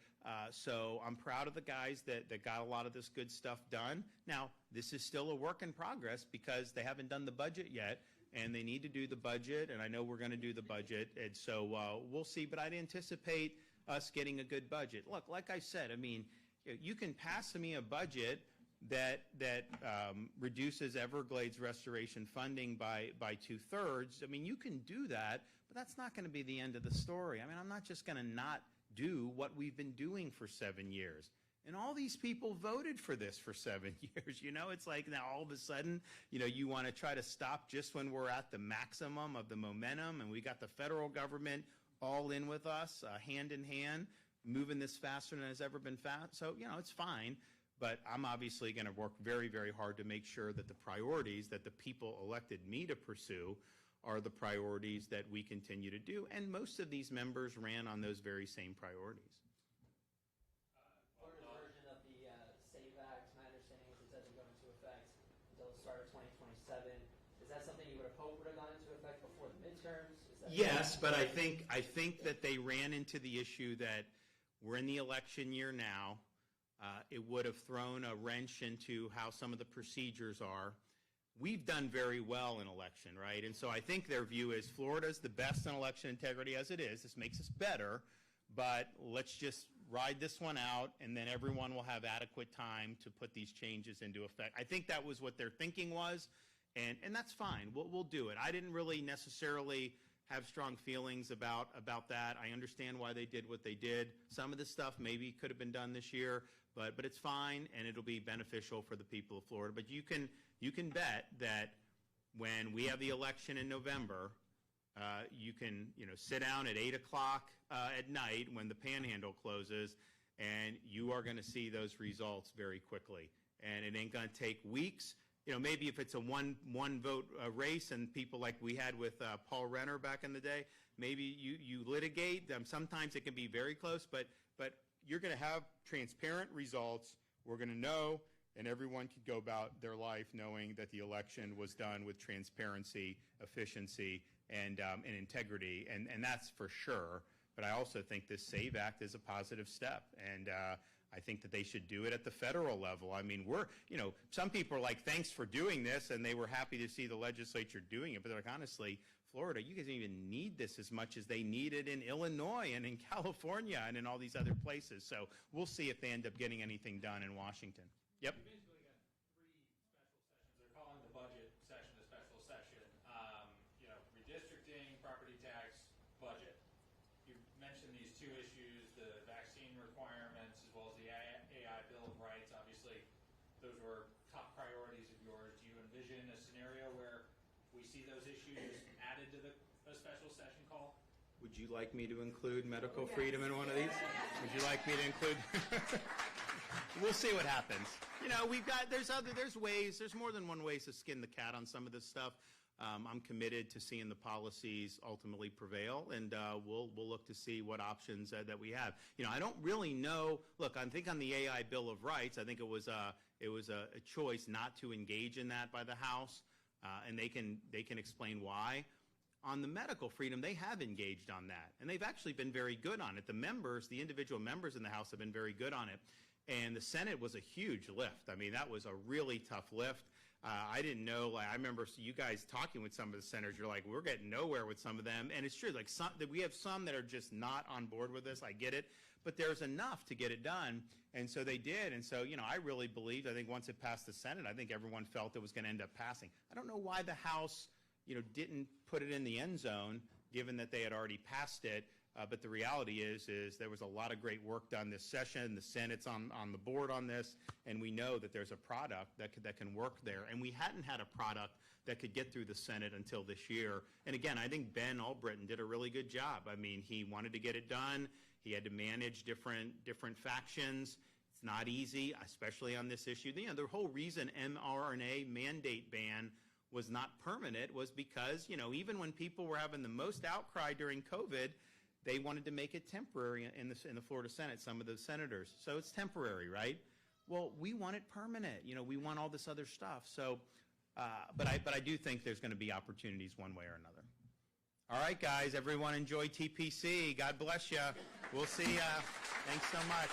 S1: So I'm proud of the guys that got a lot of this good stuff done. Now, this is still a work in progress because they haven't done the budget yet, and they need to do the budget, and I know we're going to do the budget, and so we'll see. But I'd anticipate us getting a good budget. Look, like I said, you can pass me a budget that reduces Everglades restoration funding by 2/3. I mean, you can do that, but that's not going to be the end of the story. I mean, I'm not just going to not do what we've been doing for 7 years. And all these people voted for this for 7 years. You know, it's like now all of a sudden, you know, you want to try to stop just when we're at the maximum of the momentum, and we got the federal government all in with us, hand in hand, moving this faster than it's ever been fast. So, you know, it's fine. But I'm obviously going to work very, very hard to make sure that the priorities that the people elected me to pursue are the priorities that we continue to do. And most of these members ran on those very same priorities.
S6: Florida's version of the SAVE Act, my understanding is it doesn't go into effect until the start of 2027. Is that something you would have hoped would have gone into effect before the midterms?
S1: Yes, but I think that they ran into the issue that we're in the election year now. It would have thrown a wrench into how some of the procedures are. We've done very well in election, right? And so I think their view is Florida's the best in election integrity as it is. This makes us better, but let's just ride this one out, and then everyone will have adequate time to put these changes into effect. I think that was what their thinking was, and that's fine. We'll do it. I didn't really necessarily have strong feelings about that. I understand why they did what they did. Some of this stuff maybe could have been done this year, but it's fine, and it'll be beneficial for the people of Florida. But you can bet that when we have the election in November, you can sit down at 8 o'clock at night when the Panhandle closes, and you are going to see those results very quickly. And it ain't going to take weeks. You know, maybe if it's a one vote race and people like we had with Paul Renner back in the day, maybe you litigate. Sometimes it can be very close, but you're going to have transparent results. We're going to know, and everyone could go about their life knowing that the election was done with transparency, efficiency, and integrity, and that's for sure. But I also think this SAVE Act is a positive step, and I think that they should do it at the federal level. I mean, some people are like, thanks for doing this, and they were happy to see the legislature doing it. But they're like, honestly, Florida, you guys don't even need this as much as they need it in Illinois and in California and in all these other places. So we'll see if they end up getting anything done in Washington. Yep.
S5: You basically got 3 special sessions. They're calling the budget session a special session. Redistricting, property tax, budget. You mentioned these 2 issues, the vaccine requirements as well as the AI Bill of Rights. Obviously, those were top priorities of yours. Do you envision a scenario where we see those issues added to a special session call?
S1: Would you like me to include medical freedom in one of these? Would you like me to include? We'll see what happens. You know, there's ways, there's more than one ways to skin the cat on some of this stuff. I'm committed to seeing the policies ultimately prevail, and we'll look to see what options that we have. You know, I don't really know. Look, I think on the AI Bill of Rights, I think it was a choice not to engage in that by the House, and they can explain why. On the medical freedom, they have engaged on that, and they've actually been very good on it. The individual members in the House have been very good on it, and the Senate was a huge lift. I mean, that was a really tough lift. I didn't know, I remember you guys talking with some of the senators, you're like, we're getting nowhere with some of them, and it's true, we have some that are just not on board with this, I get it, but there's enough to get it done, and so they did, and so, I really believed, I think once it passed the Senate, I think everyone felt it was going to end up passing. I don't know why the House, didn't put it in the end zone, given that they had already passed it. But the reality is there was a lot of great work done this session. The Senate's on the board on this, and we know that there's a product that can work there. And we hadn't had a product that could get through the Senate until this year. And again, I think Ben Albritton did a really good job. I mean, he wanted to get it done. He had to manage different factions. It's not easy, especially on this issue. The whole reason mRNA mandate ban was not permanent was because, even when people were having the most outcry during COVID, they wanted to make it temporary in the Florida Senate, some of the senators. So it's temporary, right? Well, we want it permanent. We want all this other stuff. So, but I do think there's going to be opportunities one way or another. All right, guys, everyone enjoy TPC. God bless you. We'll see ya. Thanks so much.